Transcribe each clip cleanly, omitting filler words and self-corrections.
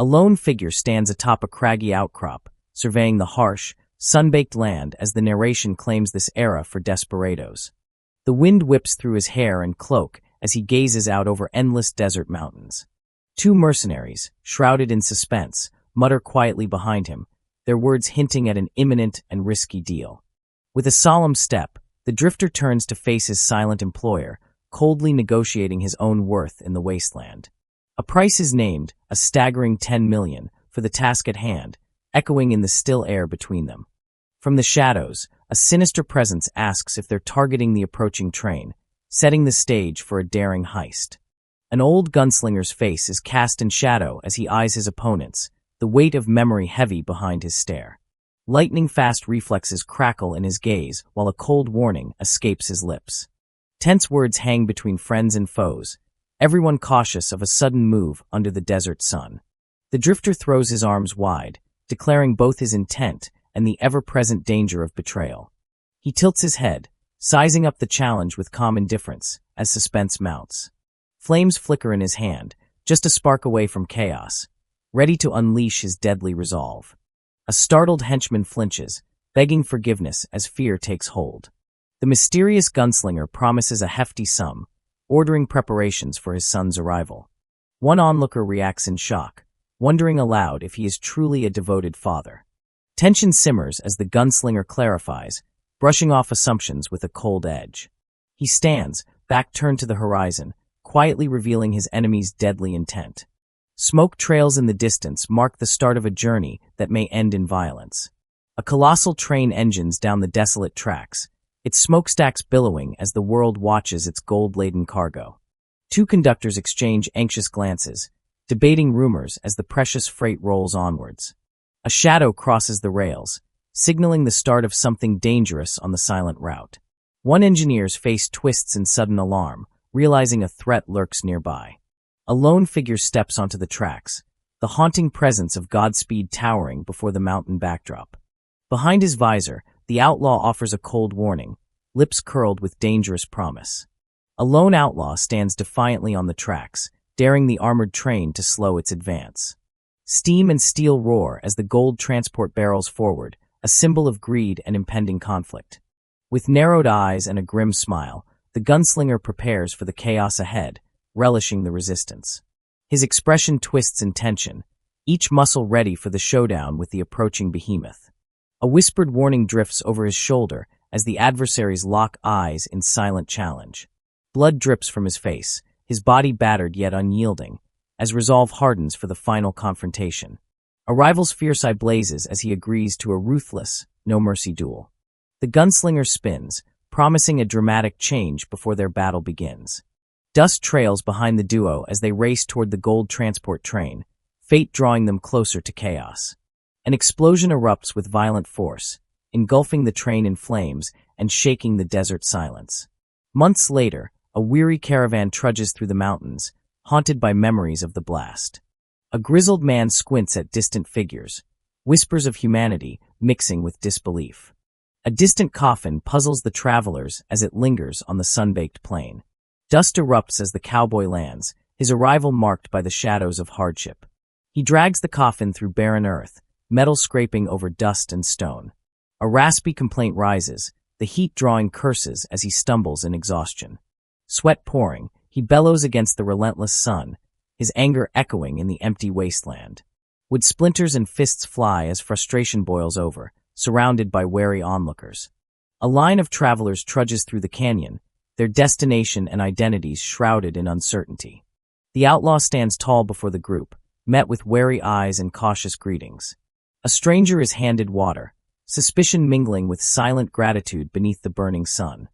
A lone figure stands atop a craggy outcrop, surveying the harsh, sun-baked land as the narration claims this era for desperados. The wind whips through his hair and cloak as he gazes out over endless desert mountains. Two mercenaries, shrouded in suspense, mutter quietly behind him, their words hinting at an imminent and risky deal. With a solemn step, the drifter turns to face his silent employer, coldly negotiating his own worth in the wasteland. A price is named, a staggering 10 million, for the task at hand, echoing in the still air between them. From the shadows, a sinister presence asks if they're targeting the approaching train, setting the stage for a daring heist. An old gunslinger's face is cast in shadow as he eyes his opponents, the weight of memory heavy behind his stare. Lightning-fast reflexes crackle in his gaze while a cold warning escapes his lips. Tense words hang between friends and foes, everyone cautious of a sudden move under the desert sun. The drifter throws his arms wide, declaring both his intent and the ever-present danger of betrayal. He tilts his head, sizing up the challenge with calm indifference as suspense mounts. Flames flicker in his hand, just a spark away from chaos, ready to unleash his deadly resolve. A startled henchman flinches, begging forgiveness as fear takes hold. The mysterious gunslinger promises a hefty sum, ordering preparations for his son's arrival. One onlooker reacts in shock, wondering aloud if he is truly a devoted father. Tension simmers as the gunslinger clarifies, brushing off assumptions with a cold edge. He stands, back turned to the horizon, quietly revealing his enemy's deadly intent. Smoke trails in the distance mark the start of a journey that may end in violence. A colossal train engines down the desolate tracks, its smokestacks billowing as the world watches its gold-laden cargo. Two conductors exchange anxious glances, debating rumors as the precious freight rolls onwards. A shadow crosses the rails, signaling the start of something dangerous on the silent route. One engineer's face twists in sudden alarm, realizing a threat lurks nearby. A lone figure steps onto the tracks, the haunting presence of Godspeed towering before the mountain backdrop. Behind his visor, the outlaw offers a cold warning, lips curled with dangerous promise. A lone outlaw stands defiantly on the tracks, daring the armored train to slow its advance. Steam and steel roar as the gold transport barrels forward, a symbol of greed and impending conflict. With narrowed eyes and a grim smile, the gunslinger prepares for the chaos ahead, relishing the resistance. His expression twists in tension, each muscle ready for the showdown with the approaching behemoth. A whispered warning drifts over his shoulder as the adversaries lock eyes in silent challenge. Blood drips from his face, his body battered yet unyielding, as resolve hardens for the final confrontation. A rival's fierce eye blazes as he agrees to a ruthless, no-mercy duel. The gunslinger spins, promising a dramatic change before their battle begins. Dust trails behind the duo as they race toward the gold transport train, fate drawing them closer to chaos. An explosion erupts with violent force, engulfing the train in flames and shaking the desert silence. Months later, a weary caravan trudges through the mountains, haunted by memories of the blast. A grizzled man squints at distant figures, whispers of humanity mixing with disbelief. A distant coffin puzzles the travelers as it lingers on the sun-baked plain. Dust erupts as the cowboy lands, his arrival marked by the shadows of hardship. He drags the coffin through barren earth, metal scraping over dust and stone. A raspy complaint rises, the heat drawing curses as he stumbles in exhaustion. Sweat pouring, he bellows against the relentless sun, his anger echoing in the empty wasteland. Wood splinters and fists fly as frustration boils over, surrounded by wary onlookers. A line of travelers trudges through the canyon, their destination and identities shrouded in uncertainty. The outlaw stands tall before the group, met with wary eyes and cautious greetings. A stranger is handed water, suspicion mingling with silent gratitude beneath the burning sun.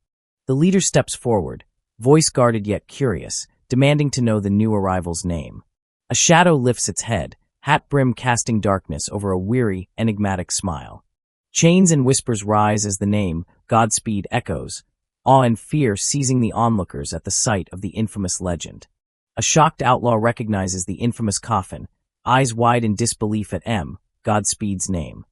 The leader steps forward, voice guarded yet curious, demanding to know the new arrival's name. A shadow lifts its head, hat brim casting darkness over a weary, enigmatic smile. Chains and whispers rise as the name, Godspeed, echoes, awe and fear seizing the onlookers at the sight of the infamous legend. A shocked outlaw recognizes the infamous coffin, eyes wide in disbelief at Godspeed's name.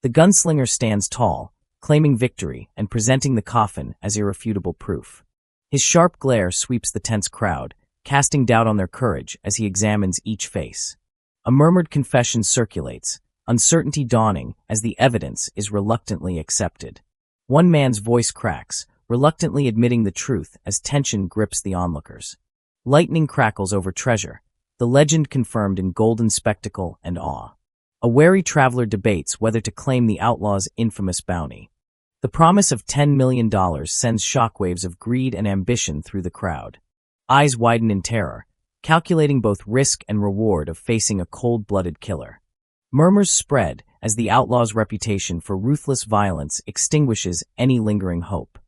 The gunslinger stands tall, claiming victory and presenting the coffin as irrefutable proof. His sharp glare sweeps the tense crowd, casting doubt on their courage as he examines each face. A murmured confession circulates, uncertainty dawning as the evidence is reluctantly accepted. One man's voice cracks, reluctantly admitting the truth as tension grips the onlookers. Lightning crackles over treasure, the legend confirmed in golden spectacle and awe. A wary traveler debates whether to claim the outlaw's infamous bounty. The promise of $10 million sends shockwaves of greed and ambition through the crowd. Eyes widen in terror, calculating both risk and reward of facing a cold-blooded killer. Murmurs spread as the outlaw's reputation for ruthless violence extinguishes any lingering hope.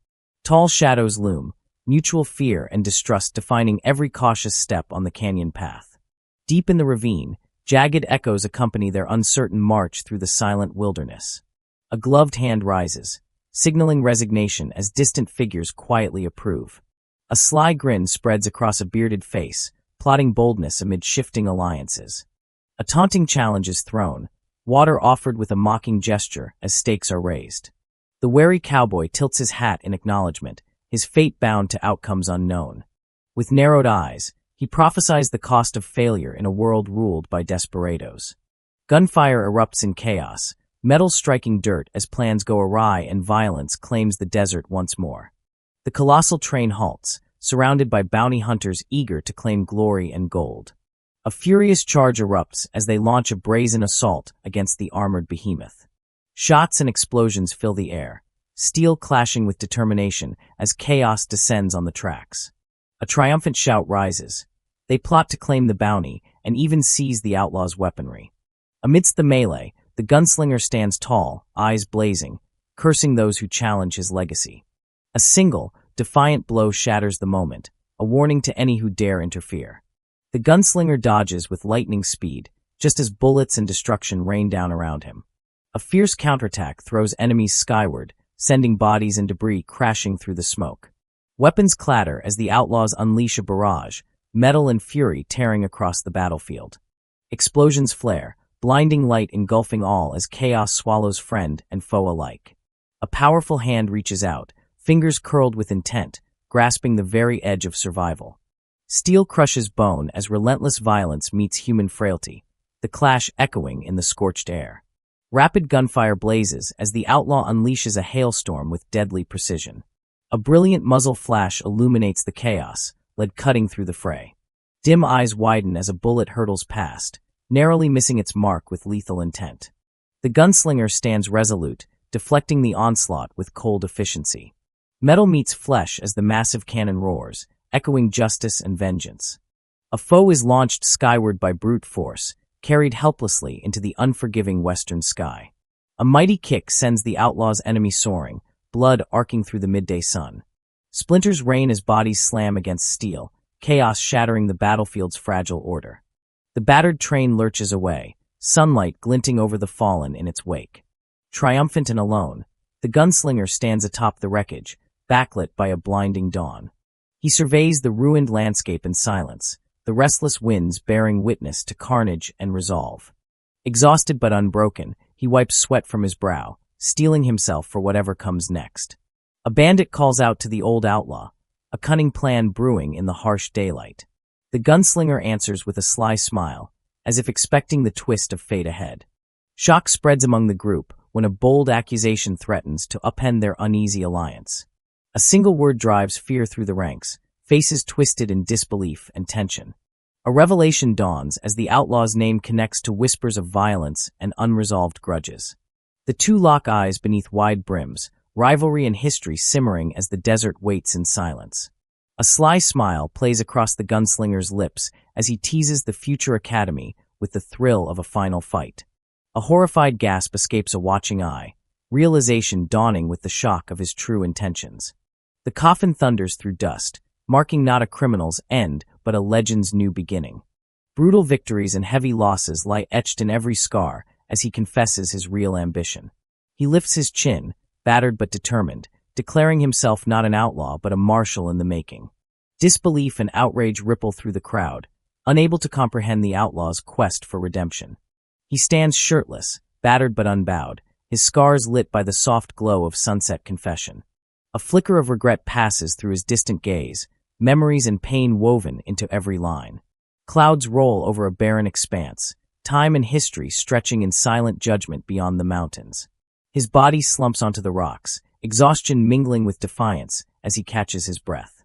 Tall shadows loom, mutual fear and distrust defining every cautious step on the canyon path. Deep in the ravine, jagged echoes accompany their uncertain march through the silent wilderness. A gloved hand rises, signaling resignation as distant figures quietly approve. A sly grin spreads across a bearded face, plotting boldness amid shifting alliances. A taunting challenge is thrown, water offered with a mocking gesture as stakes are raised. The wary cowboy tilts his hat in acknowledgement, his fate bound to outcomes unknown. With narrowed eyes, he prophesies the cost of failure in a world ruled by desperados. Gunfire erupts in chaos, metal striking dirt as plans go awry and violence claims the desert once more. The colossal train halts, surrounded by bounty hunters eager to claim glory and gold. A furious charge erupts as they launch a brazen assault against the armored behemoth. Shots and explosions fill the air, steel clashing with determination as chaos descends on the tracks. A triumphant shout rises. They plot to claim the bounty and even seize the outlaw's weaponry. Amidst the melee, the gunslinger stands tall, eyes blazing, cursing those who challenge his legacy. A single, defiant blow shatters the moment, a warning to any who dare interfere. The gunslinger dodges with lightning speed, just as bullets and destruction rain down around him. A fierce counterattack throws enemies skyward, sending bodies and debris crashing through the smoke. Weapons clatter as the outlaws unleash a barrage, metal and fury tearing across the battlefield. Explosions flare, blinding light engulfing all as chaos swallows friend and foe alike. A powerful hand reaches out, fingers curled with intent, grasping the very edge of survival. Steel crushes bone as relentless violence meets human frailty, the clash echoing in the scorched air. Rapid gunfire blazes as the outlaw unleashes a hailstorm with deadly precision. A brilliant muzzle flash illuminates the chaos, lead cutting through the fray. Dim eyes widen as a bullet hurtles past, narrowly missing its mark with lethal intent. The gunslinger stands resolute, deflecting the onslaught with cold efficiency. Metal meets flesh as the massive cannon roars, echoing justice and vengeance. A foe is launched skyward by brute force, carried helplessly into the unforgiving western sky. A mighty kick sends the outlaw's enemy soaring, blood arcing through the midday sun. Splinters rain as bodies slam against steel, chaos shattering the battlefield's fragile order. The battered train lurches away, sunlight glinting over the fallen in its wake. Triumphant and alone, the gunslinger stands atop the wreckage, backlit by a blinding dawn. He surveys the ruined landscape in silence, the restless winds bearing witness to carnage and resolve. Exhausted but unbroken, he wipes sweat from his brow, steeling himself for whatever comes next. A bandit calls out to the old outlaw, a cunning plan brewing in the harsh daylight. The gunslinger answers with a sly smile, as if expecting the twist of fate ahead. Shock spreads among the group when a bold accusation threatens to upend their uneasy alliance. A single word drives fear through the ranks, faces twisted in disbelief and tension. A revelation dawns as the outlaw's name connects to whispers of violence and unresolved grudges. The two lock eyes beneath wide brims, rivalry and history simmering as the desert waits in silence. A sly smile plays across the gunslinger's lips as he teases the future academy with the thrill of a final fight. A horrified gasp escapes a watching eye, realization dawning with the shock of his true intentions. The coffin thunders through dust, marking not a criminal's end, but a legend's new beginning. Brutal victories and heavy losses lie etched in every scar as he confesses his real ambition. He lifts his chin, battered but determined, declaring himself not an outlaw but a marshal in the making. Disbelief and outrage ripple through the crowd, unable to comprehend the outlaw's quest for redemption. He stands shirtless, battered but unbowed, his scars lit by the soft glow of sunset confession. A flicker of regret passes through his distant gaze, memories and pain woven into every line. Clouds roll over a barren expanse, time and history stretching in silent judgment beyond the mountains. His body slumps onto the rocks, exhaustion mingling with defiance as he catches his breath.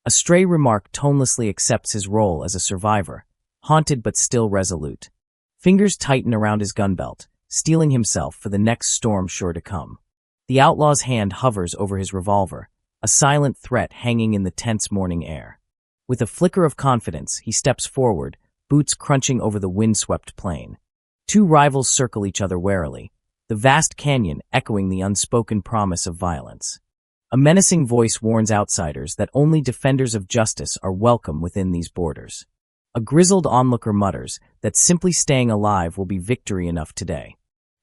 A stray remark tonelessly accepts his role as a survivor, haunted but still resolute. Fingers tighten around his gun belt, steeling himself for the next storm sure to come. The outlaw's hand hovers over his revolver, a silent threat hanging in the tense morning air. With a flicker of confidence, he steps forward, boots crunching over the windswept plain. Two rivals circle each other warily, the vast canyon echoing the unspoken promise of violence. A menacing voice warns outsiders that only defenders of justice are welcome within these borders. A grizzled onlooker mutters that simply staying alive will be victory enough today.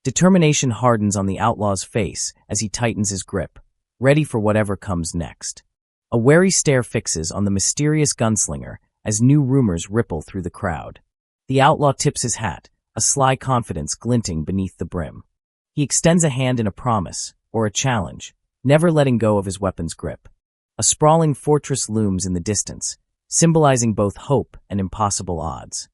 Determination hardens on the outlaw's face as he tightens his grip, ready for whatever comes next. A wary stare fixes on the mysterious gunslinger as new rumors ripple through the crowd. The outlaw tips his hat, a sly confidence glinting beneath the brim. He extends a hand in a promise, or a challenge, never letting go of his weapon's grip. A sprawling fortress looms in the distance, symbolizing both hope and impossible odds.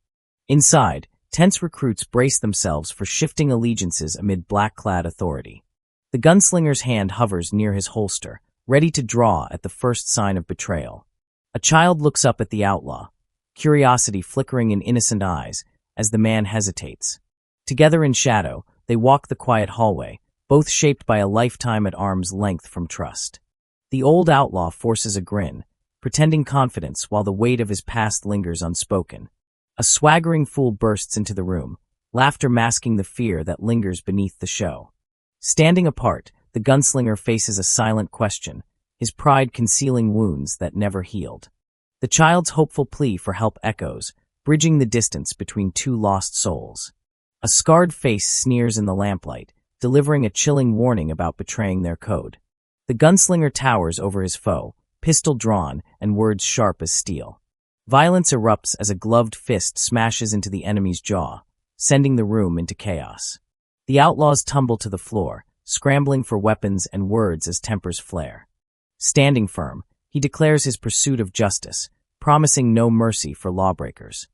Inside, tense recruits brace themselves for shifting allegiances amid black-clad authority. The gunslinger's hand hovers near his holster, ready to draw at the first sign of betrayal. A child looks up at the outlaw, curiosity flickering in innocent eyes as the man hesitates. Together in shadow, they walk the quiet hallway, both shaped by a lifetime at arm's length from trust. The old outlaw forces a grin, pretending confidence while the weight of his past lingers unspoken. A swaggering fool bursts into the room, laughter masking the fear that lingers beneath the show. Standing apart, the gunslinger faces a silent question, his pride concealing wounds that never healed. The child's hopeful plea for help echoes, bridging the distance between two lost souls. A scarred face sneers in the lamplight, delivering a chilling warning about betraying their code. The gunslinger towers over his foe, pistol drawn and words sharp as steel. Violence erupts as a gloved fist smashes into the enemy's jaw, sending the room into chaos. The outlaws tumble to the floor, scrambling for weapons and words as tempers flare. Standing firm, he declares his pursuit of justice, promising no mercy for lawbreakers.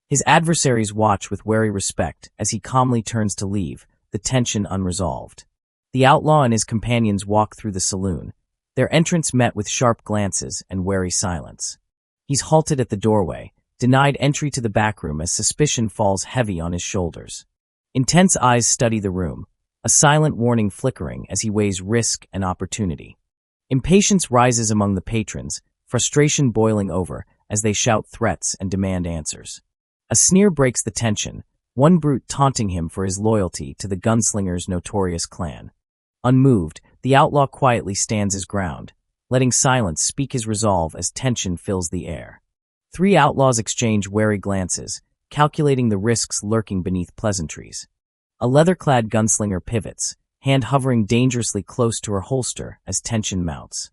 His adversaries watch with wary respect as he calmly turns to leave, the tension unresolved. The outlaw and his companions walk through the saloon, their entrance met with sharp glances and wary silence. He's halted at the doorway, denied entry to the backroom as suspicion falls heavy on his shoulders. Intense eyes study the room, a silent warning flickering as he weighs risk and opportunity. Impatience rises among the patrons, frustration boiling over as they shout threats and demand answers. A sneer breaks the tension, one brute taunting him for his loyalty to the gunslinger's notorious clan. Unmoved, the outlaw quietly stands his ground, letting silence speak his resolve as tension fills the air. Three outlaws exchange wary glances, calculating the risks lurking beneath pleasantries. A leather-clad gunslinger pivots, hand hovering dangerously close to her holster as tension mounts.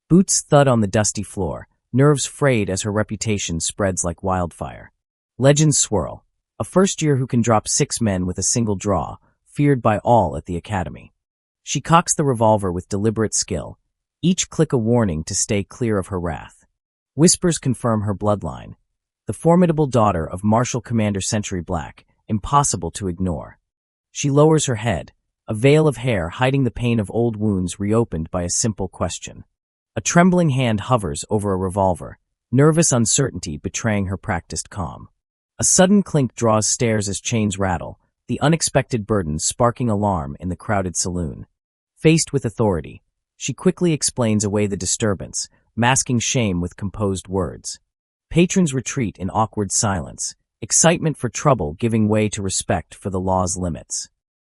Boots thud on the dusty floor, nerves frayed as her reputation spreads like wildfire. Legends swirl, a first-year who can drop 6 men with a single draw, feared by all at the academy. She cocks the revolver with deliberate skill, each click a warning to stay clear of her wrath. Whispers confirm her bloodline, the formidable daughter of Marshal Commander Century Black, impossible to ignore. She lowers her head, a veil of hair hiding the pain of old wounds reopened by a simple question. A trembling hand hovers over a revolver, nervous uncertainty betraying her practiced calm. A sudden clink draws stares as chains rattle, the unexpected burden sparking alarm in the crowded saloon. Faced with authority, she quickly explains away the disturbance, masking shame with composed words. Patrons retreat in awkward silence, excitement for trouble giving way to respect for the law's limits.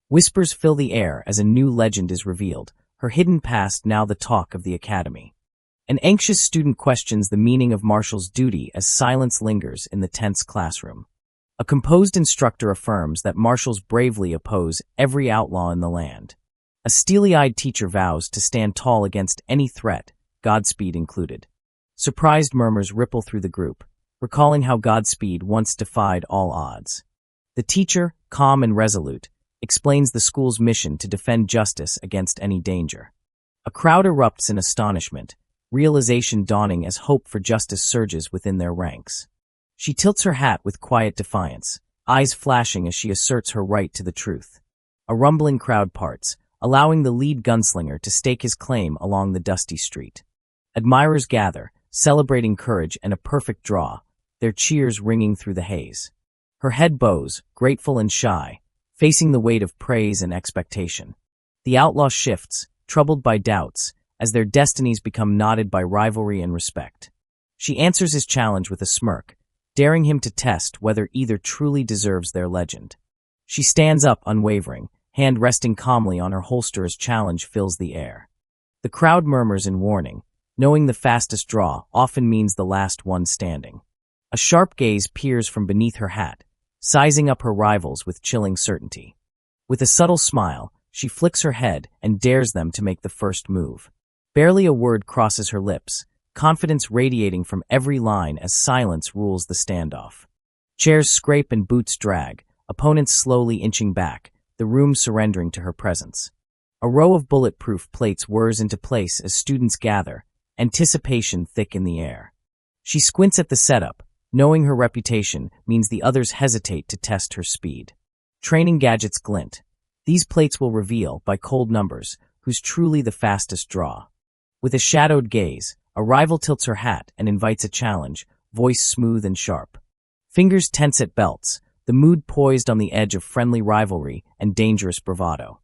Whispers fill the air as a new legend is revealed, her hidden past now the talk of the academy. An anxious student questions the meaning of Marshall's duty as silence lingers in the tense classroom. A composed instructor affirms that Marshals bravely oppose every outlaw in the land. A steely-eyed teacher vows to stand tall against any threat, Godspeed included. Surprised murmurs ripple through the group, recalling how Godspeed once defied all odds. The teacher, calm and resolute, explains the school's mission to defend justice against any danger. A crowd erupts in astonishment, realization dawning as hope for justice surges within their ranks. She tilts her hat with quiet defiance, eyes flashing as she asserts her right to the truth. A rumbling crowd parts, allowing the lead gunslinger to stake his claim along the dusty street. Admirers gather, celebrating courage and a perfect draw, their cheers ringing through the haze. Her head bows, grateful and shy, facing the weight of praise and expectation. The outlaw shifts, troubled by doubts, as their destinies become knotted by rivalry and respect. She answers his challenge with a smirk, daring him to test whether either truly deserves their legend. She stands up unwavering, hand resting calmly on her holster as challenge fills the air. The crowd murmurs in warning, knowing the fastest draw often means the last one standing. A sharp gaze peers from beneath her hat, sizing up her rivals with chilling certainty. With a subtle smile, she flicks her head and dares them to make the first move. Barely a word crosses her lips, confidence radiating from every line as silence rules the standoff. Chairs scrape and boots drag, opponents slowly inching back, the room surrendering to her presence. A row of bulletproof plates whirs into place as students gather, anticipation thick in the air. She squints at the setup, knowing her reputation means the others hesitate to test her speed. Training gadgets glint. These plates will reveal, by cold numbers, who's truly the fastest draw. With a shadowed gaze, a rival tilts her hat and invites a challenge, voice smooth and sharp. Fingers tense at belts, the mood poised on the edge of friendly rivalry and dangerous bravado.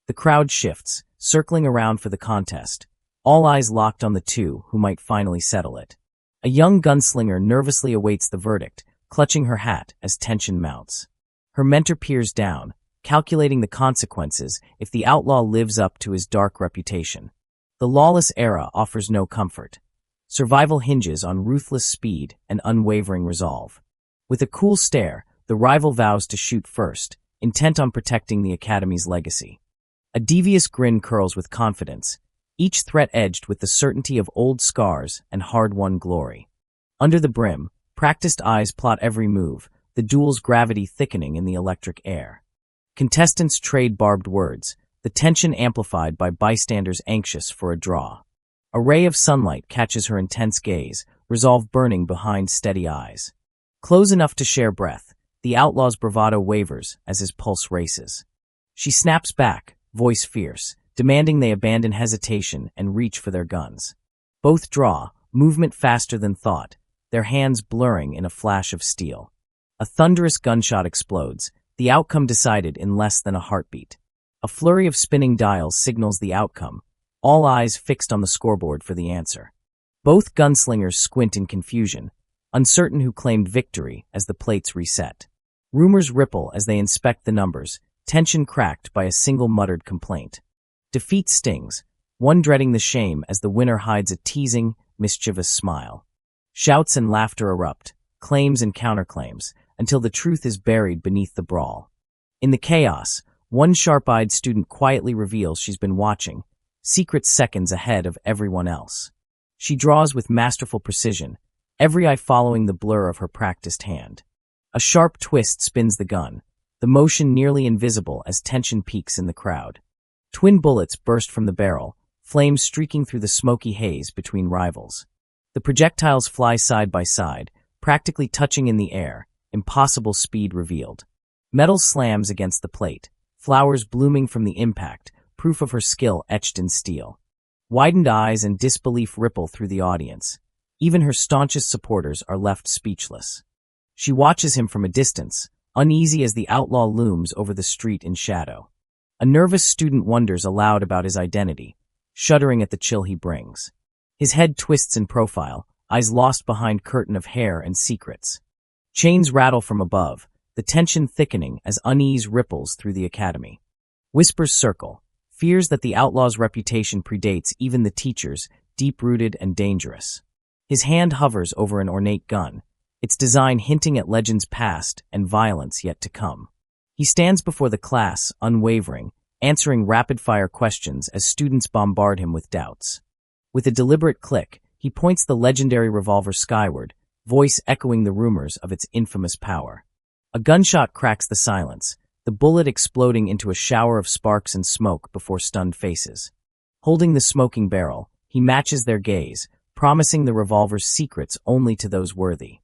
The crowd shifts, circling around for the contest, all eyes locked on the two who might finally settle it. A young gunslinger nervously awaits the verdict, clutching her hat as tension mounts. Her mentor peers down, calculating the consequences if the outlaw lives up to his dark reputation. The lawless era offers no comfort. Survival hinges on ruthless speed and unwavering resolve. With a cool stare, the rival vows to shoot first, intent on protecting the Academy's legacy. A devious grin curls with confidence, each threat edged with the certainty of old scars and hard-won glory. Under the brim, practiced eyes plot every move, the duel's gravity thickening in the electric air. Contestants trade barbed words, the tension amplified by bystanders anxious for a draw. A ray of sunlight catches her intense gaze, resolve burning behind steady eyes. Close enough to share breath, the outlaw's bravado wavers as his pulse races. She snaps back, voice fierce, demanding they abandon hesitation and reach for their guns. Both draw, movement faster than thought, their hands blurring in a flash of steel. A thunderous gunshot explodes, the outcome decided in less than a heartbeat. A flurry of spinning dials signals the outcome, all eyes fixed on the scoreboard for the answer. Both gunslingers squint in confusion, uncertain who claimed victory as the plates reset. Rumors ripple as they inspect the numbers, tension cracked by a single muttered complaint. Defeat stings, one dreading the shame as the winner hides a teasing, mischievous smile. Shouts and laughter erupt, claims and counterclaims, until the truth is buried beneath the brawl. In the chaos, one sharp-eyed student quietly reveals she's been watching, secrets seconds ahead of everyone else. She draws with masterful precision, every eye following the blur of her practiced hand. A sharp twist spins the gun, the motion nearly invisible as tension peaks in the crowd. Twin bullets burst from the barrel, flames streaking through the smoky haze between rivals. The projectiles fly side by side, practically touching in the air, impossible speed revealed. Metal slams against the plate, flowers blooming from the impact, proof of her skill etched in steel. Widened eyes and disbelief ripple through the audience. Even her staunchest supporters are left speechless. She watches him from a distance, uneasy as the outlaw looms over the street in shadow. A nervous student wonders aloud about his identity, shuddering at the chill he brings. His head twists in profile, eyes lost behind curtain of hair and secrets. Chains rattle from above, the tension thickening as unease ripples through the academy. Whispers circle, fears that the outlaw's reputation predates even the teachers, deep-rooted and dangerous. His hand hovers over an ornate gun, its design hinting at legends past and violence yet to come. He stands before the class, unwavering, answering rapid-fire questions as students bombard him with doubts. With a deliberate click, he points the legendary revolver skyward, voice echoing the rumors of its infamous power. A gunshot cracks the silence, the bullet exploding into a shower of sparks and smoke before stunned faces. Holding the smoking barrel, he matches their gaze, promising the revolver's secrets only to those worthy.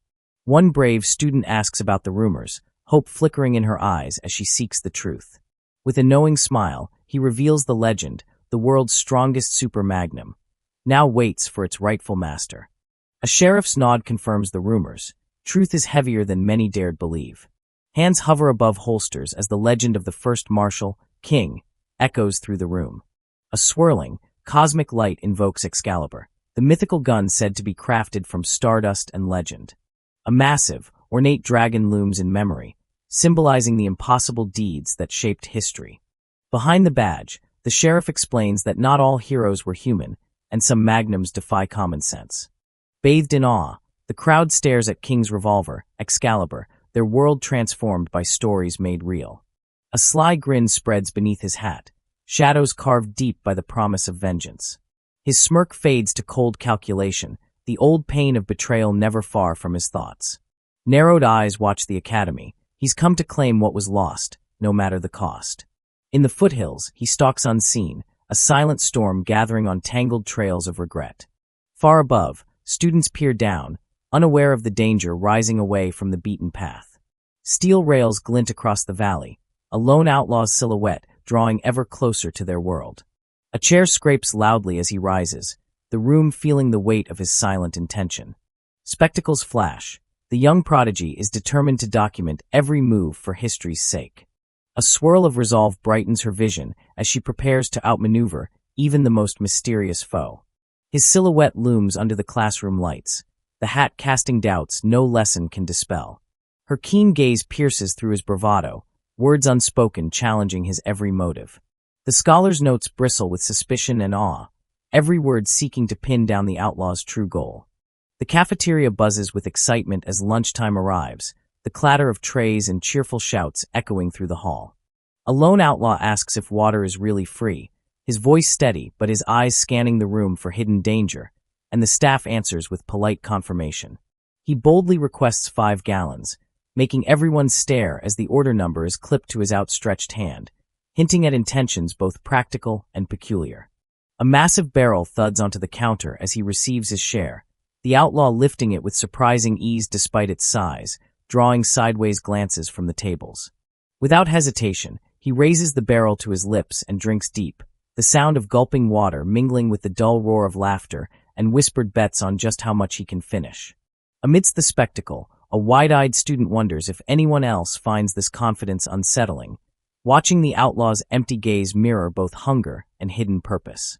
One brave student asks about the rumors, hope flickering in her eyes as she seeks the truth. With a knowing smile, he reveals the legend, the world's strongest super magnum, now waits for its rightful master. A sheriff's nod confirms the rumors. Truth is heavier than many dared believe. Hands hover above holsters as the legend of the first marshal, king, echoes through the room. A swirling, cosmic light invokes Excalibur, the mythical gun said to be crafted from stardust and legend. A massive, ornate dragon looms in memory, symbolizing the impossible deeds that shaped history. Behind the badge, the sheriff explains that not all heroes were human, and some magnums defy common sense. Bathed in awe, the crowd stares at King's revolver, Excalibur, their world transformed by stories made real. A sly grin spreads beneath his hat, shadows carved deep by the promise of vengeance. His smirk fades to cold calculation, the old pain of betrayal never far from his thoughts. Narrowed eyes watch the academy. He's come to claim what was lost, no matter the cost. In the foothills, he stalks unseen, a silent storm gathering on tangled trails of regret. Far above, students peer down, unaware of the danger rising away from the beaten path. Steel rails glint across the valley, a lone outlaw's silhouette drawing ever closer to their world. A chair scrapes loudly as he rises, the room feeling the weight of his silent intention. Spectacles flash. The young prodigy is determined to document every move for history's sake. A swirl of resolve brightens her vision as she prepares to outmaneuver even the most mysterious foe. His silhouette looms under the classroom lights, the hat casting doubts no lesson can dispel. Her keen gaze pierces through his bravado, words unspoken challenging his every motive. The scholar's notes bristle with suspicion and awe, every word seeking to pin down the outlaw's true goal. The cafeteria buzzes with excitement as lunchtime arrives, the clatter of trays and cheerful shouts echoing through the hall. A lone outlaw asks if water is really free, his voice steady but his eyes scanning the room for hidden danger, and the staff answers with polite confirmation. He boldly requests 5 gallons, making everyone stare as the order number is clipped to his outstretched hand, hinting at intentions both practical and peculiar. A massive barrel thuds onto the counter as he receives his share, the outlaw lifting it with surprising ease despite its size, drawing sideways glances from the tables. Without hesitation, he raises the barrel to his lips and drinks deep, the sound of gulping water mingling with the dull roar of laughter and whispered bets on just how much he can finish. Amidst the spectacle, a wide-eyed student wonders if anyone else finds this confidence unsettling, watching the outlaw's empty gaze mirror both hunger and hidden purpose.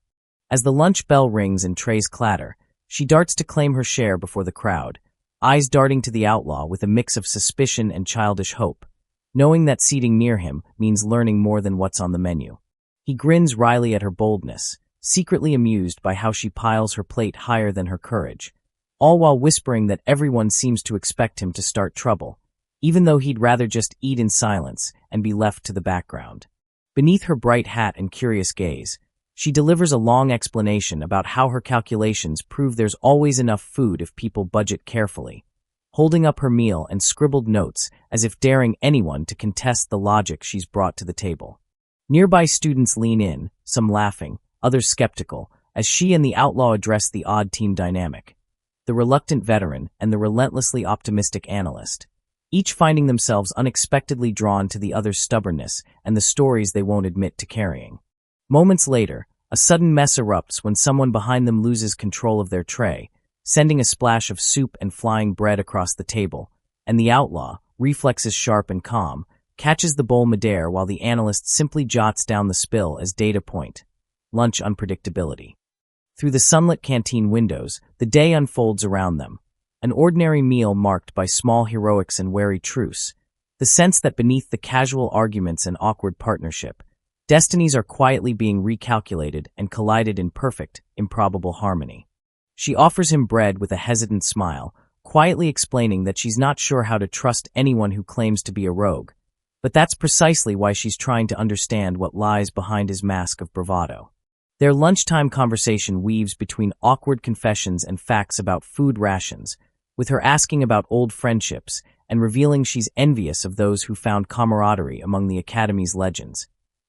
As the lunch bell rings and trays clatter, she darts to claim her share before the crowd, eyes darting to the outlaw with a mix of suspicion and childish hope, knowing that seating near him means learning more than what's on the menu. He grins wryly at her boldness, secretly amused by how she piles her plate higher than her courage, all while whispering that everyone seems to expect him to start trouble, even though he'd rather just eat in silence and be left to the background. Beneath her bright hat and curious gaze, she delivers a long explanation about how her calculations prove there's always enough food if people budget carefully, holding up her meal and scribbled notes as if daring anyone to contest the logic she's brought to the table. Nearby students lean in, some laughing, others skeptical, as she and the outlaw address the odd team dynamic, the reluctant veteran and the relentlessly optimistic analyst, each finding themselves unexpectedly drawn to the other's stubbornness and the stories they won't admit to carrying. Moments later, a sudden mess erupts when someone behind them loses control of their tray, sending a splash of soup and flying bread across the table, and the outlaw, reflexes sharp and calm, catches the bowl midair while the analyst simply jots down the spill as data point. Lunch unpredictability. Through the sunlit canteen windows, the day unfolds around them, an ordinary meal marked by small heroics and wary truce, the sense that beneath the casual arguments and awkward partnership, destinies are quietly being recalculated and collided in perfect, improbable harmony. She offers him bread with a hesitant smile, quietly explaining that she's not sure how to trust anyone who claims to be a rogue, but that's precisely why she's trying to understand what lies behind his mask of bravado. Their lunchtime conversation weaves between awkward confessions and facts about food rations, with her asking about old friendships and revealing she's envious of those who found camaraderie among the Academy's legends,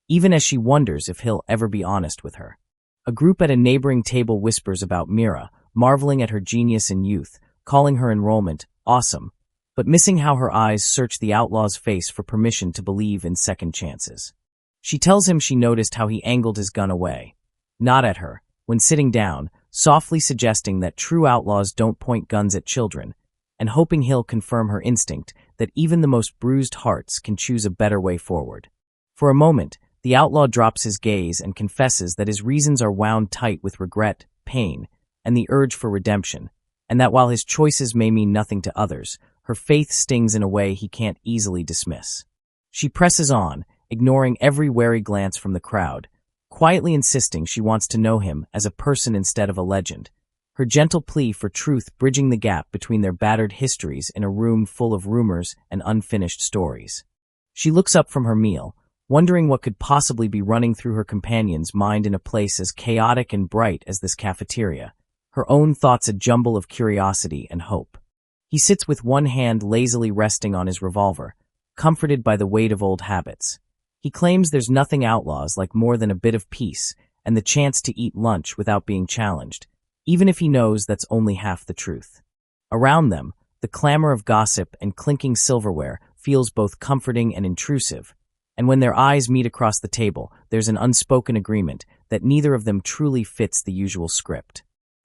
even as she wonders if he'll ever be honest with her. A group at a neighboring table whispers about Mira, marveling at her genius in youth, calling her enrollment awesome, but missing how her eyes search the outlaw's face for permission to believe in second chances. She tells him she noticed how he angled his gun away, not at her, when sitting down, softly suggesting that true outlaws don't point guns at children, and hoping he'll confirm her instinct that even the most bruised hearts can choose a better way forward. For a moment, the outlaw drops his gaze and confesses that his reasons are wound tight with regret, pain, and the urge for redemption, and that while his choices may mean nothing to others, her faith stings in a way he can't easily dismiss. She presses on, ignoring every wary glance from the crowd, quietly insisting she wants to know him as a person instead of a legend, her gentle plea for truth bridging the gap between their battered histories in a room full of rumors and unfinished stories. She looks up from her meal, wondering what could possibly be running through her companion's mind in a place as chaotic and bright as this cafeteria, her own thoughts a jumble of curiosity and hope. He sits with one hand lazily resting on his revolver, comforted by the weight of old habits. He claims there's nothing outlaws like more than a bit of peace and the chance to eat lunch without being challenged, even if he knows that's only half the truth. Around them, the clamor of gossip and clinking silverware feels both comforting and intrusive, and when their eyes meet across the table, there's an unspoken agreement that neither of them truly fits the usual script.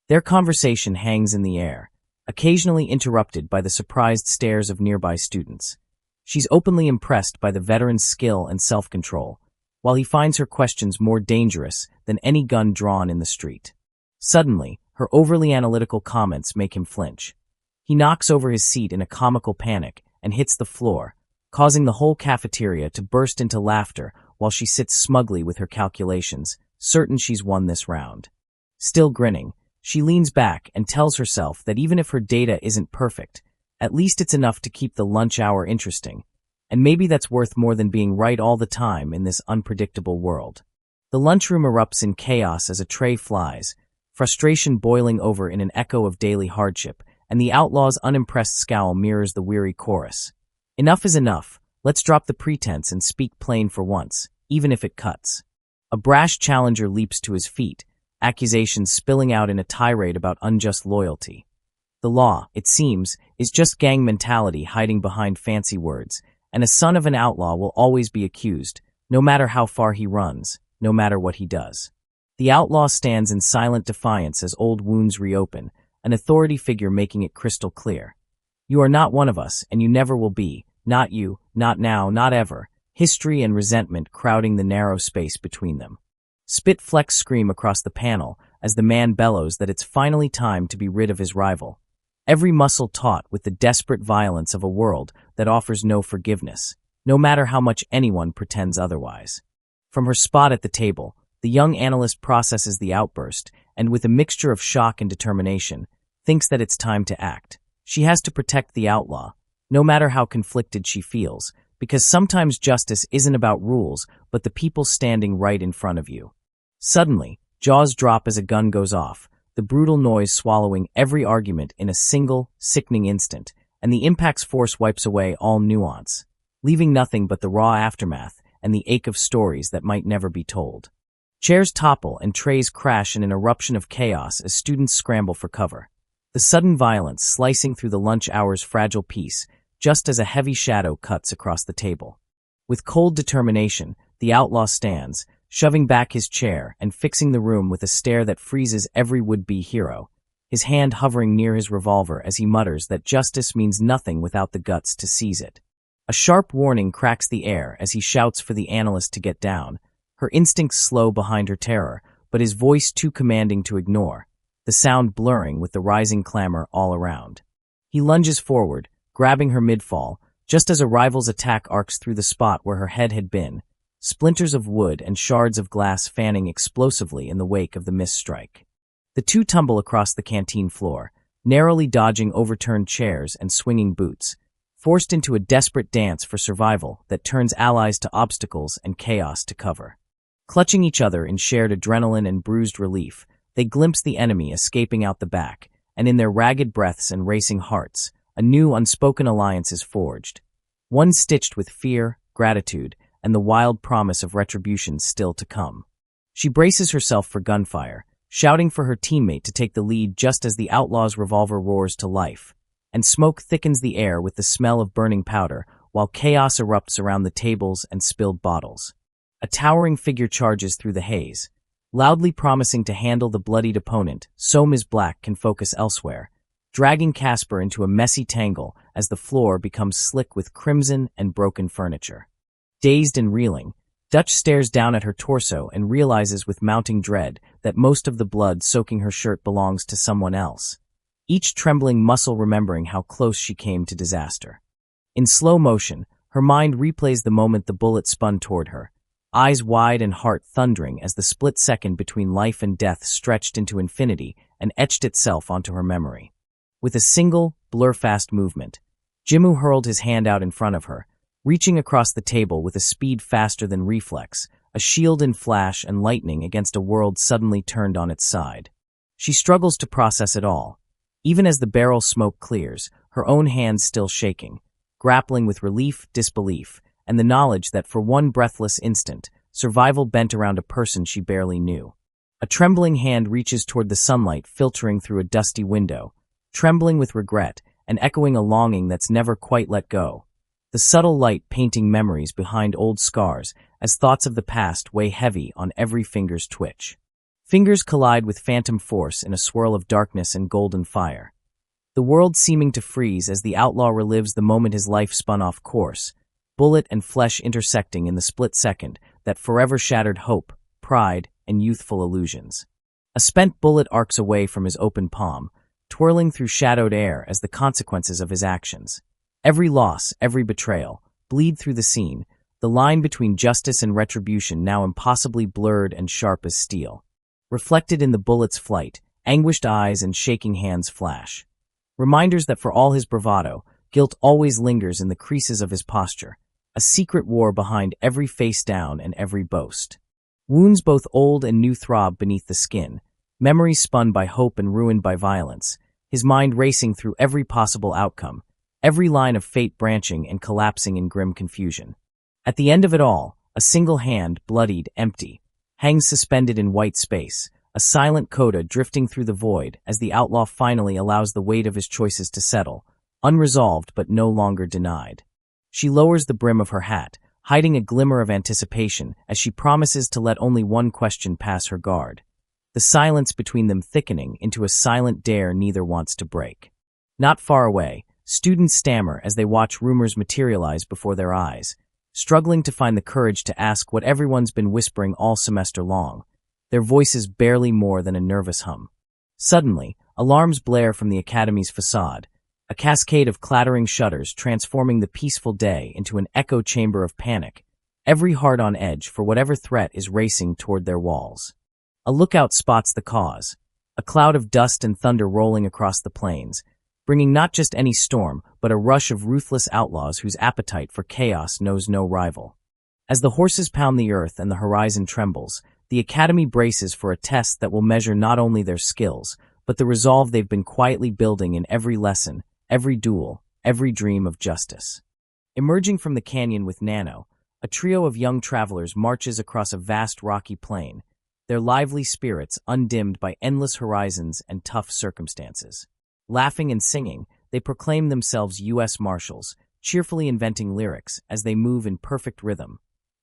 Their conversation hangs in the air, occasionally interrupted by the surprised stares of nearby students. She's openly impressed by the veteran's skill and self-control, while he finds her questions more dangerous than any gun drawn in the street. Suddenly, her overly analytical comments make him flinch. He knocks over his seat in a comical panic and hits the floor, causing the whole cafeteria to burst into laughter while she sits smugly with her calculations, certain she's won this round. Still grinning, she leans back and tells herself that even if her data isn't perfect, at least it's enough to keep the lunch hour interesting, and maybe that's worth more than being right all the time in this unpredictable world. The lunchroom erupts in chaos as a tray flies, frustration boiling over in an echo of daily hardship, and the outlaw's unimpressed scowl mirrors the weary chorus. Enough is enough. Let's drop the pretense and speak plain for once, even if it cuts. A brash challenger leaps to his feet, accusations spilling out in a tirade about unjust loyalty. The law, it seems, is just gang mentality hiding behind fancy words, and a son of an outlaw will always be accused, no matter how far he runs, no matter what he does. The outlaw stands in silent defiance as old wounds reopen, an authority figure making it crystal clear. You are not one of us, and you never will be, not you, not now, not ever, history and resentment crowding the narrow space between them. Spit flecks scream across the panel as the man bellows that it's finally time to be rid of his rival. Every muscle taut with the desperate violence of a world that offers no forgiveness, no matter how much anyone pretends otherwise. From her spot at the table, the young analyst processes the outburst and, with a mixture of shock and determination, thinks that it's time to act. She has to protect the outlaw, no matter how conflicted she feels, because sometimes justice isn't about rules, but the people standing right in front of you. Suddenly, jaws drop as a gun goes off, the brutal noise swallowing every argument in a single, sickening instant, and the impact's force wipes away all nuance, leaving nothing but the raw aftermath and the ache of stories that might never be told. Chairs topple and trays crash in an eruption of chaos as students scramble for cover. The sudden violence slicing through the lunch hour's fragile peace, just as a heavy shadow cuts across the table. With cold determination, the outlaw stands, shoving back his chair and fixing the room with a stare that freezes every would-be hero, his hand hovering near his revolver as he mutters that justice means nothing without the guts to seize it. A sharp warning cracks the air as he shouts for the analyst to get down, her instincts slow behind her terror, but his voice too commanding to ignore, the sound blurring with the rising clamor all around. He lunges forward, grabbing her mid-fall, just as a rival's attack arcs through the spot where her head had been, splinters of wood and shards of glass fanning explosively in the wake of the missed strike. The two tumble across the canteen floor, narrowly dodging overturned chairs and swinging boots, forced into a desperate dance for survival that turns allies to obstacles and chaos to cover. Clutching each other in shared adrenaline and bruised relief, they glimpse the enemy escaping out the back, and in their ragged breaths and racing hearts, a new unspoken alliance is forged, one stitched with fear, gratitude, and the wild promise of retribution still to come. She braces herself for gunfire, shouting for her teammate to take the lead just as the outlaw's revolver roars to life, and smoke thickens the air with the smell of burning powder, while chaos erupts around the tables and spilled bottles. A towering figure charges through the haze, loudly promising to handle the bloodied opponent. So Ms. Black can focus elsewhere, dragging Casper into a messy tangle as the floor becomes slick with crimson and broken furniture. Dazed and reeling, Dutch stares down at her torso and realizes with mounting dread that most of the blood soaking her shirt belongs to someone else, each trembling muscle remembering how close she came to disaster. In slow motion, her mind replays the moment the bullet spun toward her, eyes wide and heart thundering as the split second between life and death stretched into infinity and etched itself onto her memory. With a single, blur-fast movement, Jimmu hurled his hand out in front of her, reaching across the table with a speed faster than reflex, a shield in flash and lightning against a world suddenly turned on its side. She struggles to process it all, even as the barrel smoke clears, her own hands still shaking, grappling with relief, disbelief, and the knowledge that for one breathless instant, survival bent around a person she barely knew. A trembling hand reaches toward the sunlight filtering through a dusty window, trembling with regret and echoing a longing that's never quite let go. The subtle light painting memories behind old scars as thoughts of the past weigh heavy on every finger's twitch. Fingers collide with phantom force in a swirl of darkness and golden fire. The world seeming to freeze as the outlaw relives the moment his life spun off course, bullet and flesh intersecting in the split second that forever shattered hope, pride, and youthful illusions. A spent bullet arcs away from his open palm, twirling through shadowed air as the consequences of his actions. Every loss, every betrayal, bleed through the scene, the line between justice and retribution now impossibly blurred and sharp as steel. Reflected in the bullet's flight, anguished eyes and shaking hands flash. Reminders that for all his bravado, guilt always lingers in the creases of his posture, a secret war behind every face down and every boast. Wounds both old and new throb beneath the skin, memories spun by hope and ruined by violence, his mind racing through every possible outcome, every line of fate branching and collapsing in grim confusion. At the end of it all, a single hand, bloodied, empty, hangs suspended in white space, a silent coda drifting through the void as the outlaw finally allows the weight of his choices to settle, unresolved but no longer denied. She lowers the brim of her hat, hiding a glimmer of anticipation as she promises to let only one question pass her guard, the silence between them thickening into a silent dare neither wants to break. Not far away, students stammer as they watch rumors materialize before their eyes, struggling to find the courage to ask what everyone's been whispering all semester long, their voices barely more than a nervous hum. Suddenly, alarms blare from the academy's facade, a cascade of clattering shutters transforming the peaceful day into an echo chamber of panic, every heart on edge for whatever threat is racing toward their walls. A lookout spots the cause, a cloud of dust and thunder rolling across the plains, bringing not just any storm, but a rush of ruthless outlaws whose appetite for chaos knows no rival. As the horses pound the earth and the horizon trembles, the academy braces for a test that will measure not only their skills, but the resolve they've been quietly building in every lesson, every duel, every dream of justice. Emerging from the canyon with Nano, a trio of young travelers marches across a vast rocky plain, their lively spirits undimmed by endless horizons and tough circumstances. Laughing and singing, they proclaim themselves U.S. Marshals, cheerfully inventing lyrics as they move in perfect rhythm,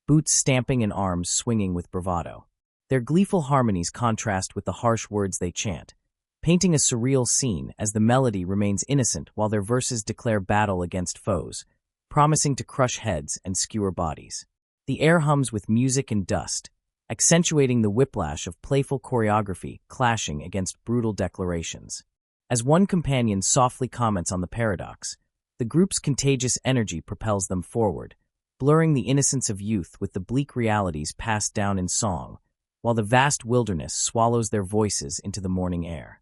boots stamping and arms swinging with bravado. Their gleeful harmonies contrast with the harsh words they chant, painting a surreal scene as the melody remains innocent while their verses declare battle against foes, promising to crush heads and skewer bodies. The air hums with music and dust, accentuating the whiplash of playful choreography clashing against brutal declarations. As one companion softly comments on the paradox, the group's contagious energy propels them forward, blurring the innocence of youth with the bleak realities passed down in song, while the vast wilderness swallows their voices into the morning air.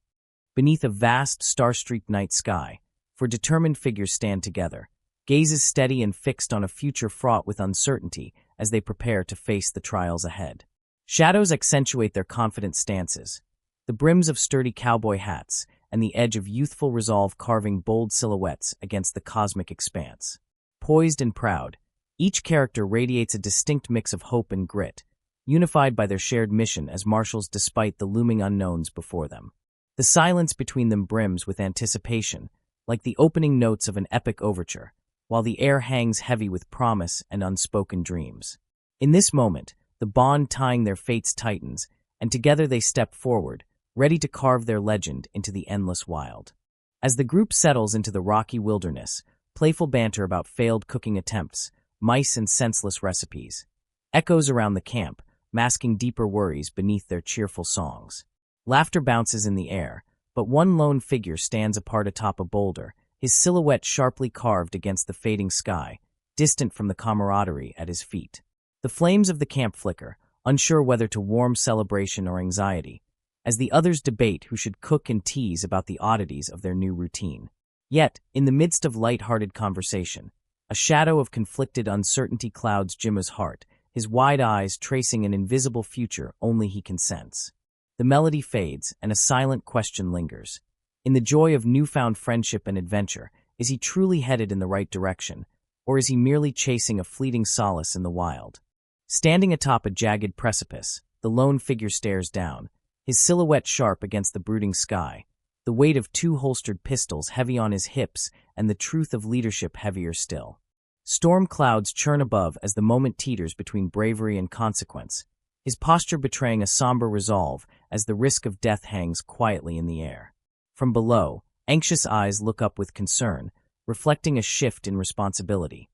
Beneath a vast, star-streaked night sky, four determined figures stand together, gazes steady and fixed on a future fraught with uncertainty as they prepare to face the trials ahead. Shadows accentuate their confident stances, the brims of sturdy cowboy hats and the edge of youthful resolve carving bold silhouettes against the cosmic expanse. Poised and proud, each character radiates a distinct mix of hope and grit, unified by their shared mission as marshals despite the looming unknowns before them. The silence between them brims with anticipation, like the opening notes of an epic overture, while the air hangs heavy with promise and unspoken dreams. In this moment, the bond tying their fates tightens, and together they step forward, ready to carve their legend into the endless wild. As the group settles into the rocky wilderness, playful banter about failed cooking attempts, mice and senseless recipes echoes around the camp, masking deeper worries beneath their cheerful songs. Laughter bounces in the air, but one lone figure stands apart atop a boulder, his silhouette sharply carved against the fading sky, distant from the camaraderie at his feet. The flames of the camp flicker, unsure whether to warm celebration or anxiety, as the others debate who should cook and tease about the oddities of their new routine. Yet, in the midst of light-hearted conversation, a shadow of conflicted uncertainty clouds Jimu's heart, his wide eyes tracing an invisible future only he can sense. The melody fades, and a silent question lingers. In the joy of newfound friendship and adventure, is he truly headed in the right direction, or is he merely chasing a fleeting solace in the wild? Standing atop a jagged precipice, the lone figure stares down, his silhouette sharp against the brooding sky, the weight of two holstered pistols heavy on his hips and the truth of leadership heavier still. Storm clouds churn above as the moment teeters between bravery and consequence, his posture betraying a somber resolve as the risk of death hangs quietly in the air. From below, anxious eyes look up with concern, reflecting a shift in responsibility.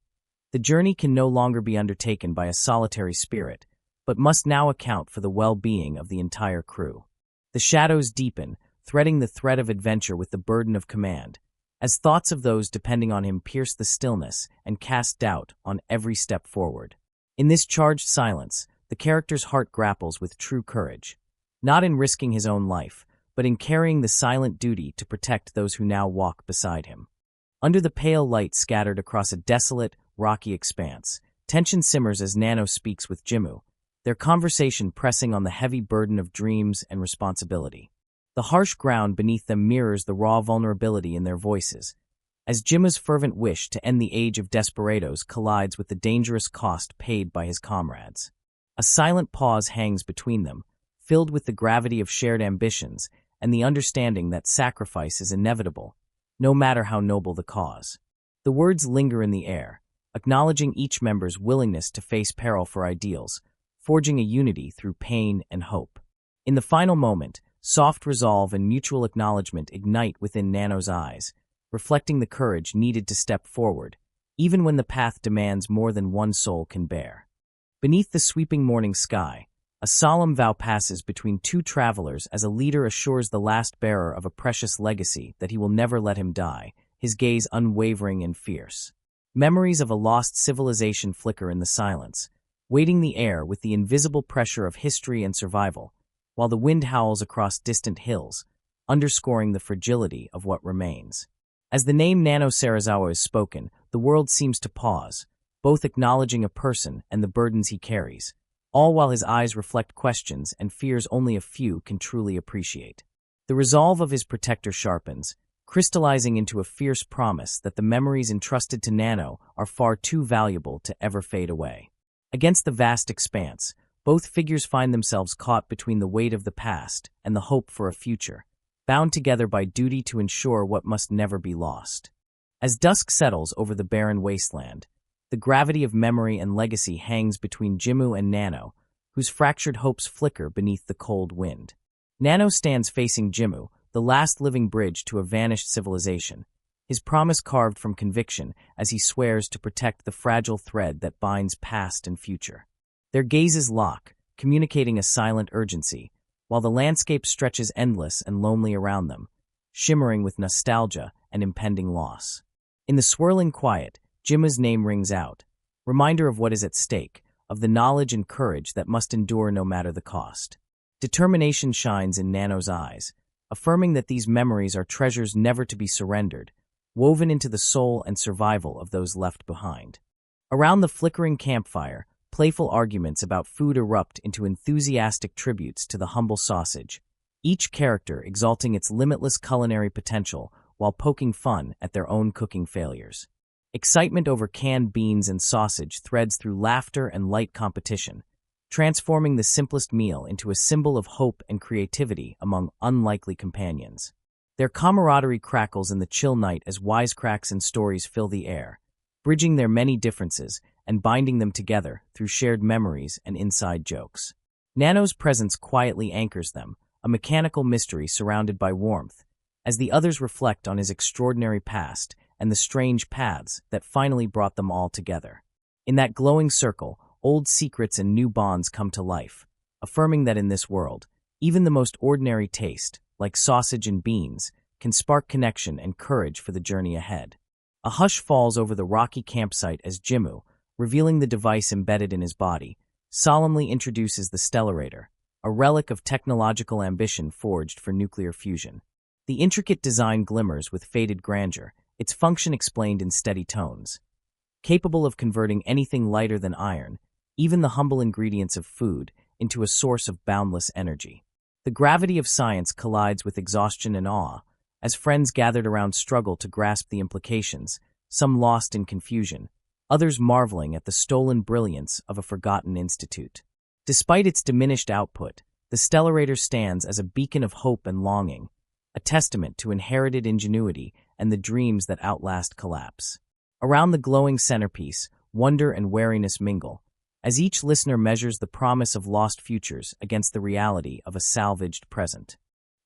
The journey can no longer be undertaken by a solitary spirit, but must now account for the well-being of the entire crew. The shadows deepen, threading the thread of adventure with the burden of command, as thoughts of those depending on him pierce the stillness and cast doubt on every step forward. In this charged silence, the character's heart grapples with true courage, not in risking his own life, but in carrying the silent duty to protect those who now walk beside him. Under the pale light scattered across a desolate, rocky expanse, tension simmers as Nano speaks with Jimu, their conversation pressing on the heavy burden of dreams and responsibility. The harsh ground beneath them mirrors the raw vulnerability in their voices, as Jimu's fervent wish to end the age of desperados collides with the dangerous cost paid by his comrades. A silent pause hangs between them, filled with the gravity of shared ambitions and the understanding that sacrifice is inevitable, no matter how noble the cause. The words linger in the air, acknowledging each member's willingness to face peril for ideals, forging a unity through pain and hope. In the final moment, soft resolve and mutual acknowledgement ignite within Nano's eyes, reflecting the courage needed to step forward, even when the path demands more than one soul can bear. Beneath the sweeping morning sky, a solemn vow passes between two travelers as a leader assures the last bearer of a precious legacy that he will never let him die, his gaze unwavering and fierce. Memories of a lost civilization flicker in the silence, weighting the air with the invisible pressure of history and survival, while the wind howls across distant hills, underscoring the fragility of what remains. As the name Nano Sarazawa is spoken, the world seems to pause, both acknowledging a person and the burdens he carries, all while his eyes reflect questions and fears only a few can truly appreciate. The resolve of his protector sharpens, crystallizing into a fierce promise that the memories entrusted to Nano are far too valuable to ever fade away. Against the vast expanse, both figures find themselves caught between the weight of the past and the hope for a future, bound together by duty to ensure what must never be lost. As dusk settles over the barren wasteland, the gravity of memory and legacy hangs between Jimu and Nano, whose fractured hopes flicker beneath the cold wind. Nano stands facing Jimu, the last living bridge to a vanished civilization, his promise carved from conviction as he swears to protect the fragile thread that binds past and future. Their gazes lock, communicating a silent urgency, while the landscape stretches endless and lonely around them, shimmering with nostalgia and impending loss. In the swirling quiet, Jimu's name rings out, reminder of what is at stake, of the knowledge and courage that must endure no matter the cost. Determination shines in Nano's eyes, affirming that these memories are treasures never to be surrendered, woven into the soul and survival of those left behind. Around the flickering campfire, playful arguments about food erupt into enthusiastic tributes to the humble sausage, each character exalting its limitless culinary potential while poking fun at their own cooking failures. Excitement over canned beans and sausage threads through laughter and light competition, transforming the simplest meal into a symbol of hope and creativity among unlikely companions. Their camaraderie crackles in the chill night as wisecracks and stories fill the air, bridging their many differences and binding them together through shared memories and inside jokes. Nano's presence quietly anchors them, a mechanical mystery surrounded by warmth, as the others reflect on his extraordinary past and the strange paths that finally brought them all together. In that glowing circle, old secrets and new bonds come to life, affirming that in this world, even the most ordinary taste, like sausage and beans, can spark connection and courage for the journey ahead. A hush falls over the rocky campsite as Jimmu, revealing the device embedded in his body, solemnly introduces the Stellarator, a relic of technological ambition forged for nuclear fusion. The intricate design glimmers with faded grandeur, its function explained in steady tones. Capable of converting anything lighter than iron, even the humble ingredients of food, into a source of boundless energy. The gravity of science collides with exhaustion and awe, as friends gathered around struggle to grasp the implications, some lost in confusion, others marveling at the stolen brilliance of a forgotten institute. Despite its diminished output, the Stellarator stands as a beacon of hope and longing, a testament to inherited ingenuity and the dreams that outlast collapse. Around the glowing centerpiece, wonder and wariness mingle, as each listener measures the promise of lost futures against the reality of a salvaged present.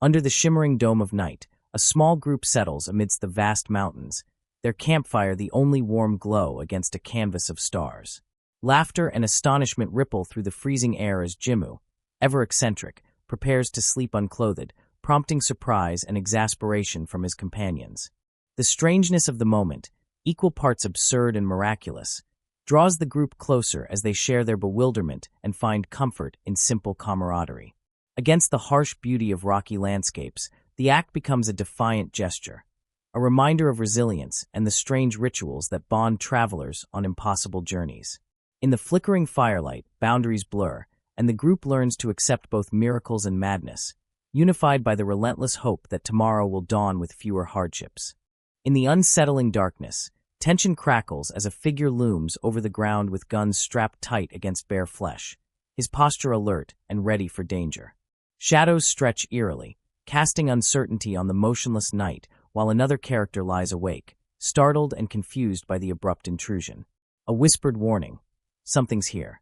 Under the shimmering dome of night, a small group settles amidst the vast mountains, their campfire the only warm glow against a canvas of stars. Laughter and astonishment ripple through the freezing air as Jimmu, ever eccentric, prepares to sleep unclothed, prompting surprise and exasperation from his companions. The strangeness of the moment, equal parts absurd and miraculous, draws the group closer as they share their bewilderment and find comfort in simple camaraderie. Against the harsh beauty of rocky landscapes, the act becomes a defiant gesture, a reminder of resilience and the strange rituals that bond travelers on impossible journeys. In the flickering firelight, boundaries blur, and the group learns to accept both miracles and madness, unified by the relentless hope that tomorrow will dawn with fewer hardships. In the unsettling darkness, tension crackles as a figure looms over the ground with guns strapped tight against bare flesh, his posture alert and ready for danger. Shadows stretch eerily, casting uncertainty on the motionless night while another character lies awake, startled and confused by the abrupt intrusion. A whispered warning, "Something's here,"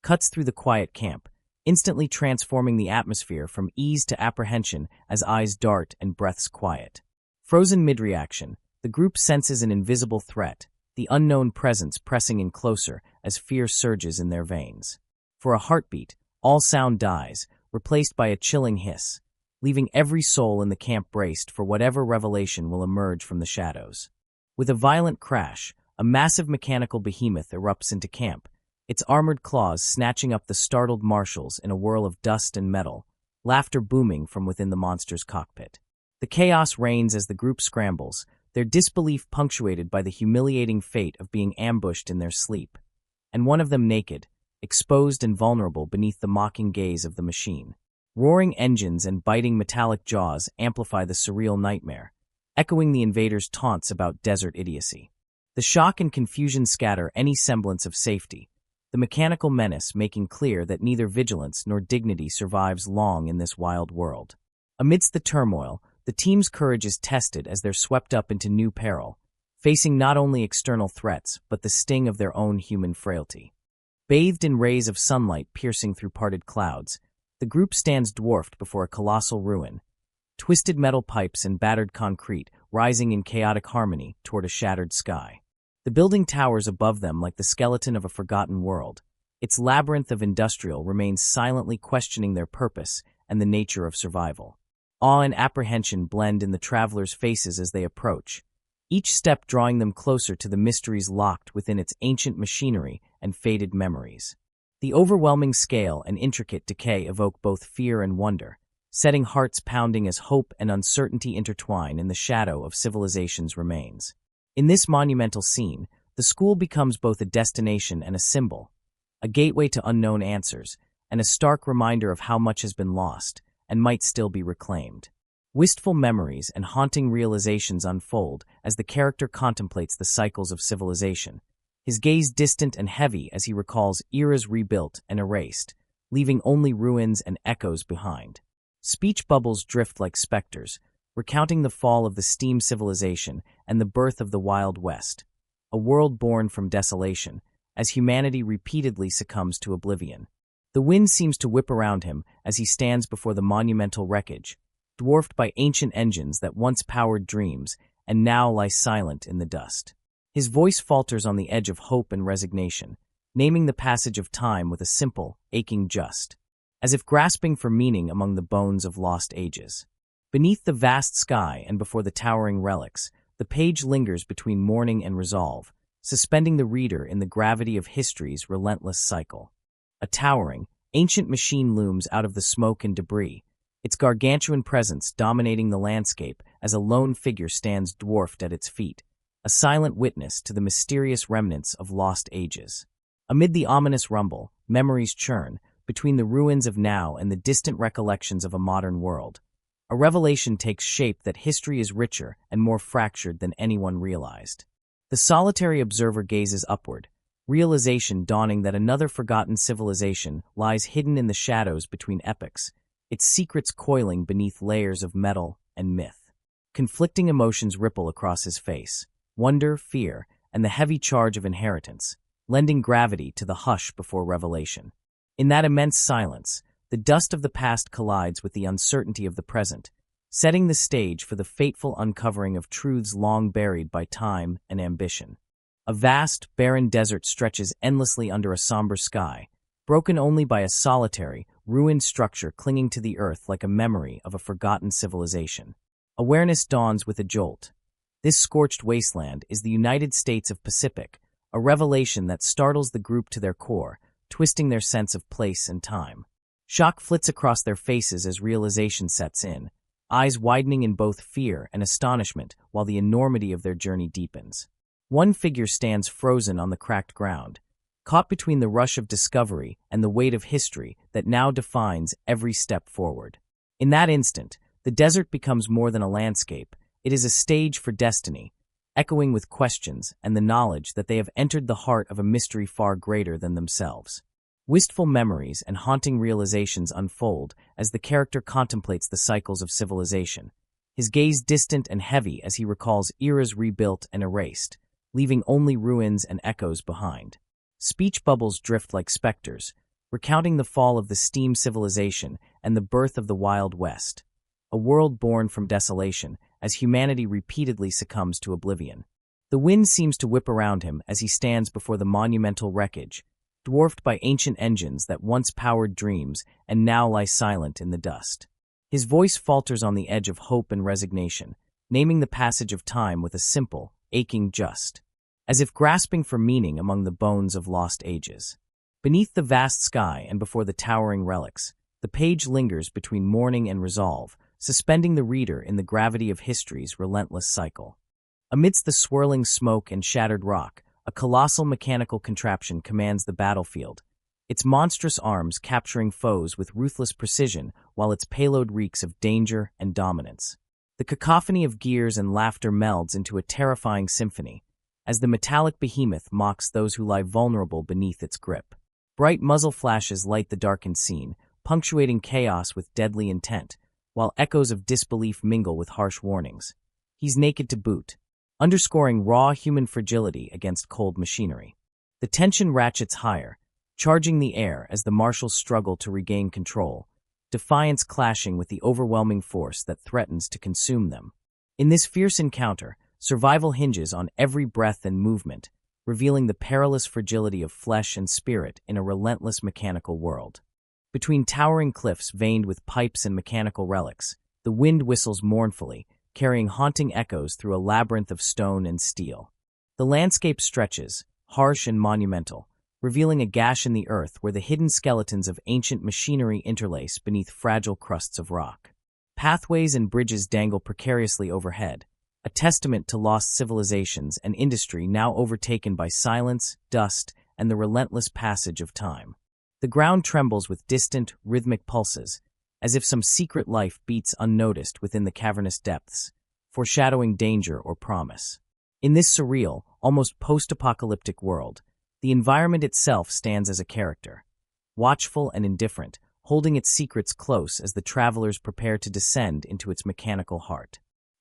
cuts through the quiet camp, instantly transforming the atmosphere from ease to apprehension as eyes dart and breaths quiet. Frozen mid-reaction, the group senses an invisible threat, the unknown presence pressing in closer as fear surges in their veins. For a heartbeat, all sound dies, replaced by a chilling hiss, leaving every soul in the camp braced for whatever revelation will emerge from the shadows. With a violent crash, a massive mechanical behemoth erupts into camp, its armored claws snatching up the startled marshals in a whirl of dust and metal, laughter booming from within the monster's cockpit. The chaos reigns as the group scrambles, their disbelief punctuated by the humiliating fate of being ambushed in their sleep, and one of them naked, exposed and vulnerable beneath the mocking gaze of the machine. Roaring engines and biting metallic jaws amplify the surreal nightmare, echoing the invaders' taunts about desert idiocy. The shock and confusion scatter any semblance of safety, the mechanical menace making clear that neither vigilance nor dignity survives long in this wild world. Amidst the turmoil, the team's courage is tested as they're swept up into new peril, facing not only external threats but the sting of their own human frailty. Bathed in rays of sunlight piercing through parted clouds, the group stands dwarfed before a colossal ruin, twisted metal pipes and battered concrete rising in chaotic harmony toward a shattered sky. The building towers above them like the skeleton of a forgotten world. Its labyrinth of industrial remains silently questioning their purpose and the nature of survival. Awe and apprehension blend in the travelers' faces as they approach, each step drawing them closer to the mysteries locked within its ancient machinery and faded memories. The overwhelming scale and intricate decay evoke both fear and wonder, setting hearts pounding as hope and uncertainty intertwine in the shadow of civilization's remains. In this monumental scene, the school becomes both a destination and a symbol, a gateway to unknown answers, and a stark reminder of how much has been lost and might still be reclaimed. Wistful memories and haunting realizations unfold as the character contemplates the cycles of civilization, his gaze distant and heavy as he recalls eras rebuilt and erased, leaving only ruins and echoes behind. Speech bubbles drift like specters, recounting the fall of the steam civilization and the birth of the Wild West, a world born from desolation, as humanity repeatedly succumbs to oblivion. The wind seems to whip around him as he stands before the monumental wreckage, dwarfed by ancient engines that once powered dreams and now lie silent in the dust. His voice falters on the edge of hope and resignation, naming the passage of time with a simple, aching just, as if grasping for meaning among the bones of lost ages. Beneath the vast sky and before the towering relics, the page lingers between mourning and resolve, suspending the reader in the gravity of history's relentless cycle. A towering, ancient machine looms out of the smoke and debris, its gargantuan presence dominating the landscape as a lone figure stands dwarfed at its feet, a silent witness to the mysterious remnants of lost ages. Amid the ominous rumble, memories churn, between the ruins of now and the distant recollections of a modern world. A revelation takes shape that history is richer and more fractured than anyone realized. The solitary observer gazes upward, realization dawning that another forgotten civilization lies hidden in the shadows between epochs, its secrets coiling beneath layers of metal and myth. Conflicting emotions ripple across his face, wonder, fear, and the heavy charge of inheritance, lending gravity to the hush before revelation. In that immense silence, the dust of the past collides with the uncertainty of the present, setting the stage for the fateful uncovering of truths long buried by time and ambition. A vast, barren desert stretches endlessly under a somber sky, broken only by a solitary, ruined structure clinging to the earth like a memory of a forgotten civilization. Awareness dawns with a jolt. This scorched wasteland is the United States of Pacific, a revelation that startles the group to their core, twisting their sense of place and time. Shock flits across their faces as realization sets in, eyes widening in both fear and astonishment while the enormity of their journey deepens. One figure stands frozen on the cracked ground, caught between the rush of discovery and the weight of history that now defines every step forward. In that instant, the desert becomes more than a landscape, it is a stage for destiny, echoing with questions and the knowledge that they have entered the heart of a mystery far greater than themselves. Wistful memories and haunting realizations unfold as the character contemplates the cycles of civilization, his gaze distant and heavy as he recalls eras rebuilt and erased, leaving only ruins and echoes behind. Speech bubbles drift like specters, recounting the fall of the steam civilization and the birth of the Wild West, a world born from desolation as humanity repeatedly succumbs to oblivion. The wind seems to whip around him as he stands before the monumental wreckage, dwarfed by ancient engines that once powered dreams and now lie silent in the dust. His voice falters on the edge of hope and resignation, naming the passage of time with a simple, aching just, as if grasping for meaning among the bones of lost ages. Beneath the vast sky and before the towering relics, the page lingers between mourning and resolve, suspending the reader in the gravity of history's relentless cycle. Amidst the swirling smoke and shattered rock, a colossal mechanical contraption commands the battlefield, its monstrous arms capturing foes with ruthless precision while its payload reeks of danger and dominance. The cacophony of gears and laughter melds into a terrifying symphony, as the metallic behemoth mocks those who lie vulnerable beneath its grip. Bright muzzle flashes light the darkened scene, punctuating chaos with deadly intent, while echoes of disbelief mingle with harsh warnings. He's naked to boot, underscoring raw human fragility against cold machinery. The tension ratchets higher, charging the air as the marshals struggle to regain control, defiance clashing with the overwhelming force that threatens to consume them. In this fierce encounter, survival hinges on every breath and movement, revealing the perilous fragility of flesh and spirit in a relentless mechanical world. Between towering cliffs veined with pipes and mechanical relics, the wind whistles mournfully, carrying haunting echoes through a labyrinth of stone and steel. The landscape stretches, harsh and monumental, revealing a gash in the earth where the hidden skeletons of ancient machinery interlace beneath fragile crusts of rock. Pathways and bridges dangle precariously overhead, a testament to lost civilizations and industry now overtaken by silence, dust, and the relentless passage of time. The ground trembles with distant, rhythmic pulses, as if some secret life beats unnoticed within the cavernous depths, foreshadowing danger or promise. In this surreal, almost post-apocalyptic world, the environment itself stands as a character, watchful and indifferent, holding its secrets close as the travelers prepare to descend into its mechanical heart.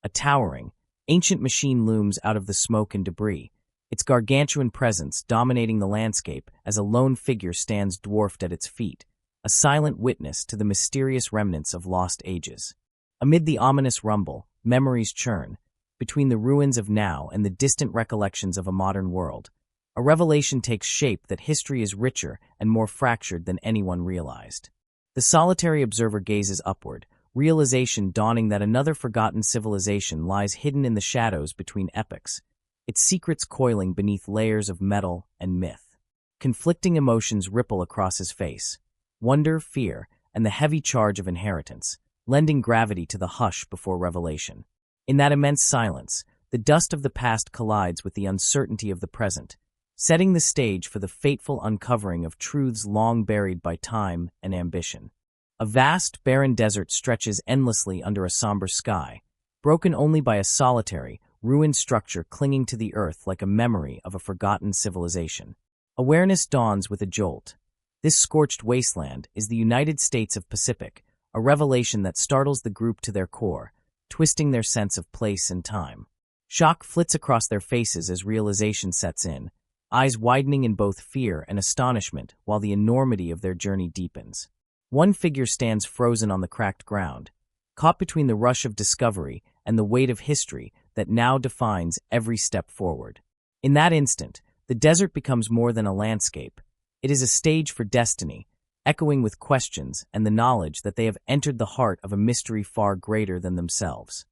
A towering, ancient machine looms out of the smoke and debris, its gargantuan presence dominating the landscape as a lone figure stands dwarfed at its feet, a silent witness to the mysterious remnants of lost ages. Amid the ominous rumble, memories churn, between the ruins of now and the distant recollections of a modern world. A revelation takes shape that history is richer and more fractured than anyone realized. The solitary observer gazes upward, realization dawning that another forgotten civilization lies hidden in the shadows between epochs, its secrets coiling beneath layers of metal and myth. Conflicting emotions ripple across his face: wonder, fear, and the heavy charge of inheritance, lending gravity to the hush before revelation. In that immense silence, the dust of the past collides with the uncertainty of the present, setting the stage for the fateful uncovering of truths long buried by time and ambition. A vast, barren desert stretches endlessly under a somber sky, broken only by a solitary, ruined structure clinging to the earth like a memory of a forgotten civilization. Awareness dawns with a jolt. This scorched wasteland is the United States of Pacific, a revelation that startles the group to their core, twisting their sense of place and time. Shock flits across their faces as realization sets in, eyes widening in both fear and astonishment while the enormity of their journey deepens. One figure stands frozen on the cracked ground, caught between the rush of discovery and the weight of history that now defines every step forward. In that instant, the desert becomes more than a landscape. It is a stage for destiny, echoing with questions and the knowledge that they have entered the heart of a mystery far greater than themselves.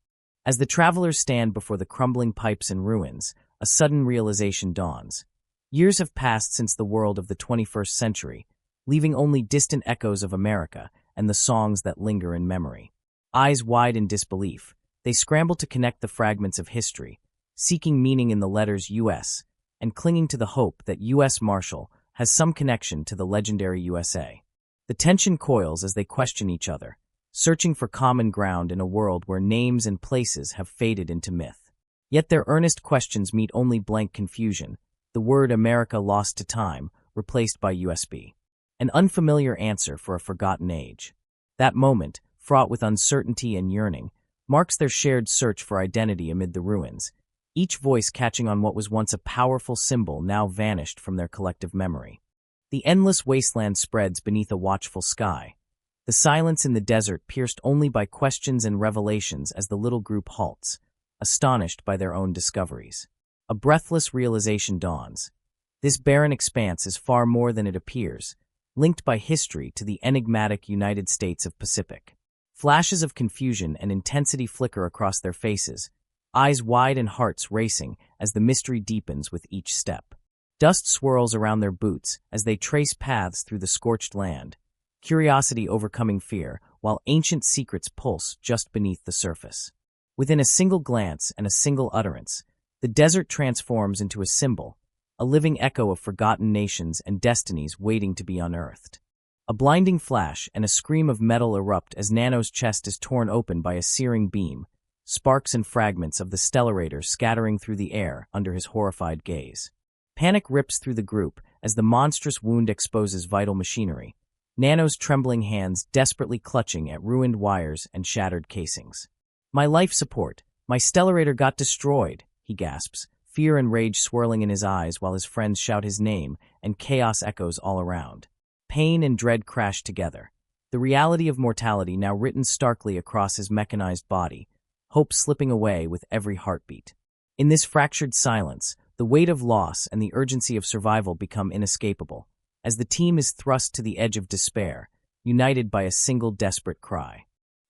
As the travelers stand before the crumbling pipes and ruins, a sudden realization dawns. Years have passed since the world of the 21st century, leaving only distant echoes of America and the songs that linger in memory. Eyes wide in disbelief, they scramble to connect the fragments of history, seeking meaning in the letters U.S., and clinging to the hope that U.S. Marshal has some connection to the legendary USA. The tension coils as they question each other, searching for common ground in a world where names and places have faded into myth. Yet their earnest questions meet only blank confusion, the word America lost to time, replaced by USB. An unfamiliar answer for a forgotten age. That moment, fraught with uncertainty and yearning, marks their shared search for identity amid the ruins, each voice catching on what was once a powerful symbol now vanished from their collective memory. The endless wasteland spreads beneath a watchful sky, the silence in the desert pierced only by questions and revelations as the little group halts, astonished by their own discoveries. A breathless realization dawns. This barren expanse is far more than it appears, linked by history to the enigmatic United States of Pacific. Flashes of confusion and intensity flicker across their faces, eyes wide and hearts racing as the mystery deepens with each step. Dust swirls around their boots as they trace paths through the scorched land, curiosity overcoming fear, while ancient secrets pulse just beneath the surface. Within a single glance and a single utterance, the desert transforms into a symbol, a living echo of forgotten nations and destinies waiting to be unearthed. A blinding flash and a scream of metal erupt as Nano's chest is torn open by a searing beam, sparks and fragments of the stellarator scattering through the air under his horrified gaze. Panic rips through the group as the monstrous wound exposes vital machinery, Nano's trembling hands desperately clutching at ruined wires and shattered casings. "My life support, my stellarator got destroyed," he gasps, fear and rage swirling in his eyes while his friends shout his name and chaos echoes all around. Pain and dread crash together, the reality of mortality now written starkly across his mechanized body, hope slipping away with every heartbeat. In this fractured silence, the weight of loss and the urgency of survival become inescapable, as the team is thrust to the edge of despair, united by a single desperate cry.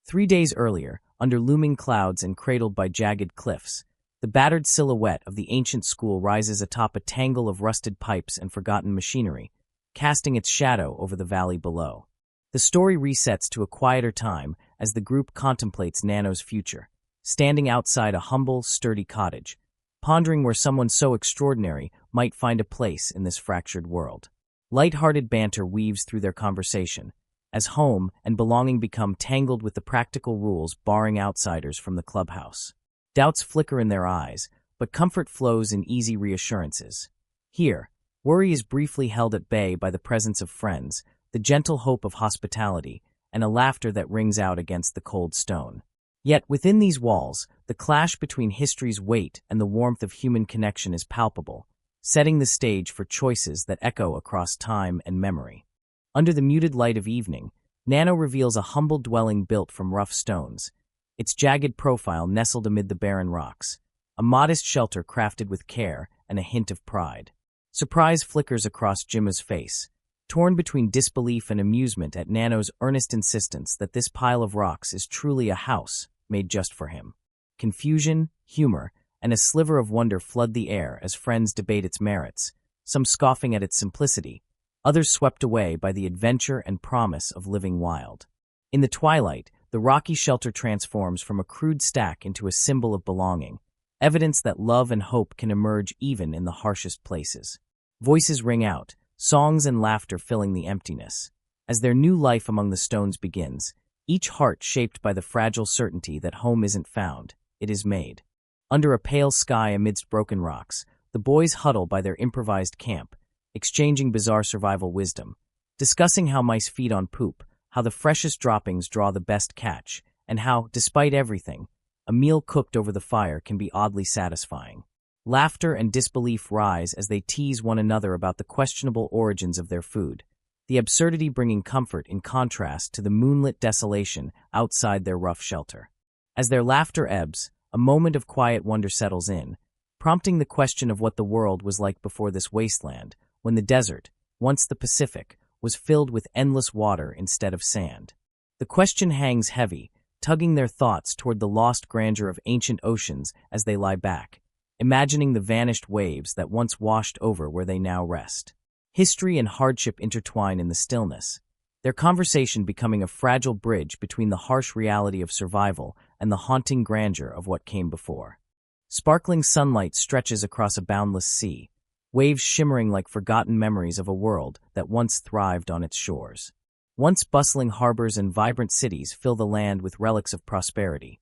3 days earlier, under looming clouds and cradled by jagged cliffs, the battered silhouette of the ancient school rises atop a tangle of rusted pipes and forgotten machinery, casting its shadow over the valley below. The story resets to a quieter time as the group contemplates Nano's future, standing outside a humble, sturdy cottage, pondering where someone so extraordinary might find a place in this fractured world. Light-hearted banter weaves through their conversation, as home and belonging become tangled with the practical rules barring outsiders from the clubhouse. Doubts flicker in their eyes, but comfort flows in easy reassurances. Here, worry is briefly held at bay by the presence of friends, the gentle hope of hospitality, and a laughter that rings out against the cold stone. Yet within these walls, the clash between history's weight and the warmth of human connection is palpable, setting the stage for choices that echo across time and memory. Under the muted light of evening, Nano reveals a humble dwelling built from rough stones, its jagged profile nestled amid the barren rocks, a modest shelter crafted with care and a hint of pride. Surprise flickers across Jima's face, torn between disbelief and amusement at Nano's earnest insistence that this pile of rocks is truly a house made just for him. Confusion, humor, and a sliver of wonder flood the air as friends debate its merits, some scoffing at its simplicity, others swept away by the adventure and promise of living wild. In the twilight, the rocky shelter transforms from a crude stack into a symbol of belonging, evidence that love and hope can emerge even in the harshest places. Voices ring out, songs and laughter filling the emptiness. As their new life among the stones begins, each heart shaped by the fragile certainty that home isn't found, it is made. Under a pale sky amidst broken rocks, the boys huddle by their improvised camp, exchanging bizarre survival wisdom, discussing how mice feed on poop, how the freshest droppings draw the best catch, and how, despite everything, a meal cooked over the fire can be oddly satisfying. Laughter and disbelief rise as they tease one another about the questionable origins of their food, the absurdity bringing comfort in contrast to the moonlit desolation outside their rough shelter. As their laughter ebbs, a moment of quiet wonder settles in, prompting the question of what the world was like before this wasteland, when the desert, once the Pacific, was filled with endless water instead of sand. The question hangs heavy, tugging their thoughts toward the lost grandeur of ancient oceans as they lie back, imagining the vanished waves that once washed over where they now rest. History and hardship intertwine in the stillness, their conversation becoming a fragile bridge between the harsh reality of survival and the haunting grandeur of what came before. Sparkling sunlight stretches across a boundless sea, waves shimmering like forgotten memories of a world that once thrived on its shores. Once bustling harbors and vibrant cities fill the land with relics of prosperity.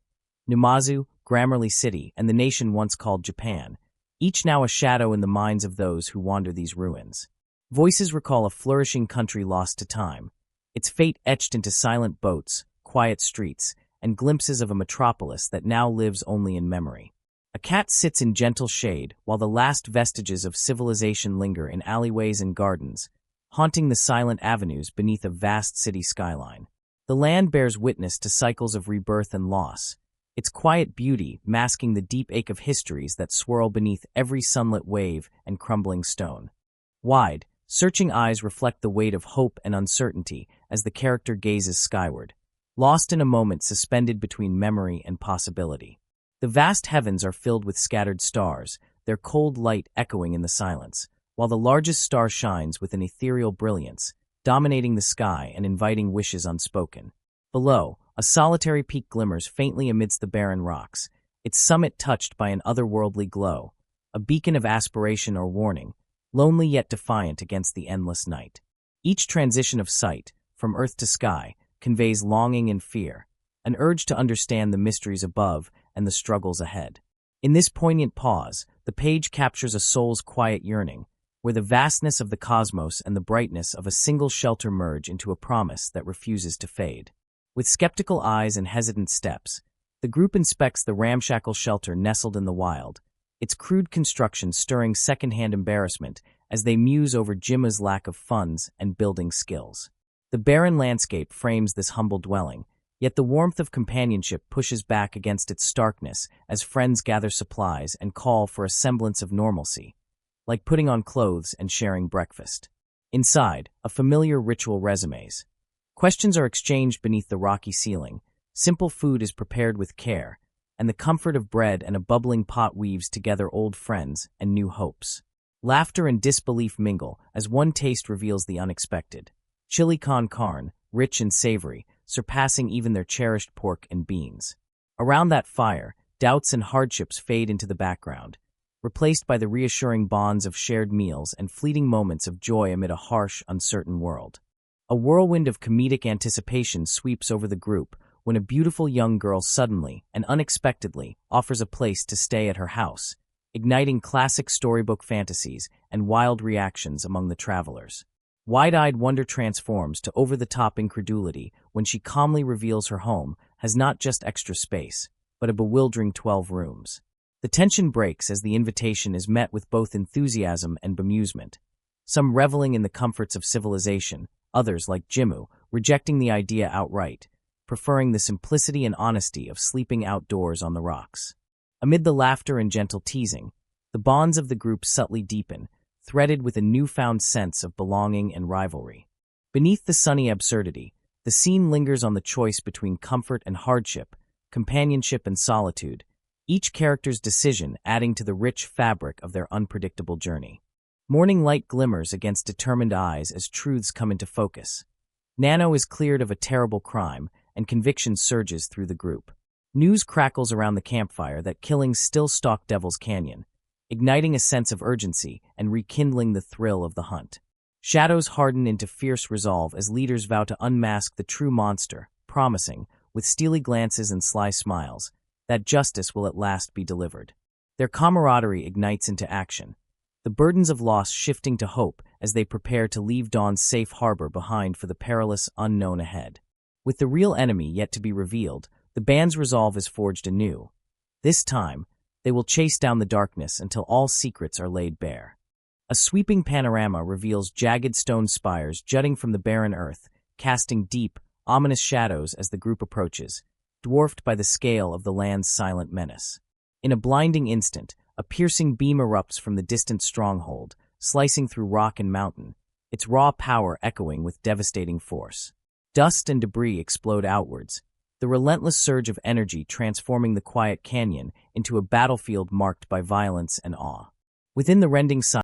Numazu, Grammarly City, and the nation once called Japan, each now a shadow in the minds of those who wander these ruins. Voices recall a flourishing country lost to time, its fate etched into silent boats, quiet streets, and glimpses of a metropolis that now lives only in memory. A cat sits in gentle shade while the last vestiges of civilization linger in alleyways and gardens, haunting the silent avenues beneath a vast city skyline. The land bears witness to cycles of rebirth and loss, its quiet beauty masking the deep ache of histories that swirl beneath every sunlit wave and crumbling stone. Wide, searching eyes reflect the weight of hope and uncertainty as the character gazes skyward, lost in a moment suspended between memory and possibility. The vast heavens are filled with scattered stars, their cold light echoing in the silence, while the largest star shines with an ethereal brilliance, dominating the sky and inviting wishes unspoken. Below, a solitary peak glimmers faintly amidst the barren rocks, its summit touched by an otherworldly glow, a beacon of aspiration or warning, lonely yet defiant against the endless night. Each transition of sight, from earth to sky, conveys longing and fear, an urge to understand the mysteries above and the struggles ahead. In this poignant pause, the page captures a soul's quiet yearning, where the vastness of the cosmos and the brightness of a single shelter merge into a promise that refuses to fade. With skeptical eyes and hesitant steps, the group inspects the ramshackle shelter nestled in the wild, its crude construction stirring secondhand embarrassment as they muse over Jima's lack of funds and building skills. The barren landscape frames this humble dwelling, yet the warmth of companionship pushes back against its starkness as friends gather supplies and call for a semblance of normalcy, like putting on clothes and sharing breakfast. Inside, a familiar ritual resumes. Questions are exchanged beneath the rocky ceiling, simple food is prepared with care, and the comfort of bread and a bubbling pot weaves together old friends and new hopes. Laughter and disbelief mingle as one taste reveals the unexpected. Chili con carne, rich and savory, surpassing even their cherished pork and beans. Around that fire, doubts and hardships fade into the background, replaced by the reassuring bonds of shared meals and fleeting moments of joy amid a harsh, uncertain world. A whirlwind of comedic anticipation sweeps over the group when a beautiful young girl suddenly and unexpectedly offers a place to stay at her house, igniting classic storybook fantasies and wild reactions among the travelers. Wide-eyed wonder transforms to over-the-top incredulity when she calmly reveals her home has not just extra space, but a bewildering 12 rooms. The tension breaks as the invitation is met with both enthusiasm and bemusement. Some reveling in the comforts of civilization, others, like Jimmu, rejecting the idea outright, preferring the simplicity and honesty of sleeping outdoors on the rocks. Amid the laughter and gentle teasing, the bonds of the group subtly deepen, threaded with a newfound sense of belonging and rivalry. Beneath the sunny absurdity, the scene lingers on the choice between comfort and hardship, companionship and solitude, each character's decision adding to the rich fabric of their unpredictable journey. Morning light glimmers against determined eyes as truths come into focus. Nano is cleared of a terrible crime, and conviction surges through the group. News crackles around the campfire that killings still stalk Devil's Canyon, igniting a sense of urgency and rekindling the thrill of the hunt. Shadows harden into fierce resolve as leaders vow to unmask the true monster, promising, with steely glances and sly smiles, that justice will at last be delivered. Their camaraderie ignites into action, the burdens of loss shifting to hope as they prepare to leave Dawn's safe harbor behind for the perilous unknown ahead. With the real enemy yet to be revealed, the band's resolve is forged anew. This time, they will chase down the darkness until all secrets are laid bare. A sweeping panorama reveals jagged stone spires jutting from the barren earth, casting deep, ominous shadows as the group approaches, dwarfed by the scale of the land's silent menace. In a blinding instant, a piercing beam erupts from the distant stronghold, slicing through rock and mountain, its raw power echoing with devastating force. Dust and debris explode outwards, the relentless surge of energy transforming the quiet canyon into a battlefield marked by violence and awe. Within the rending silence,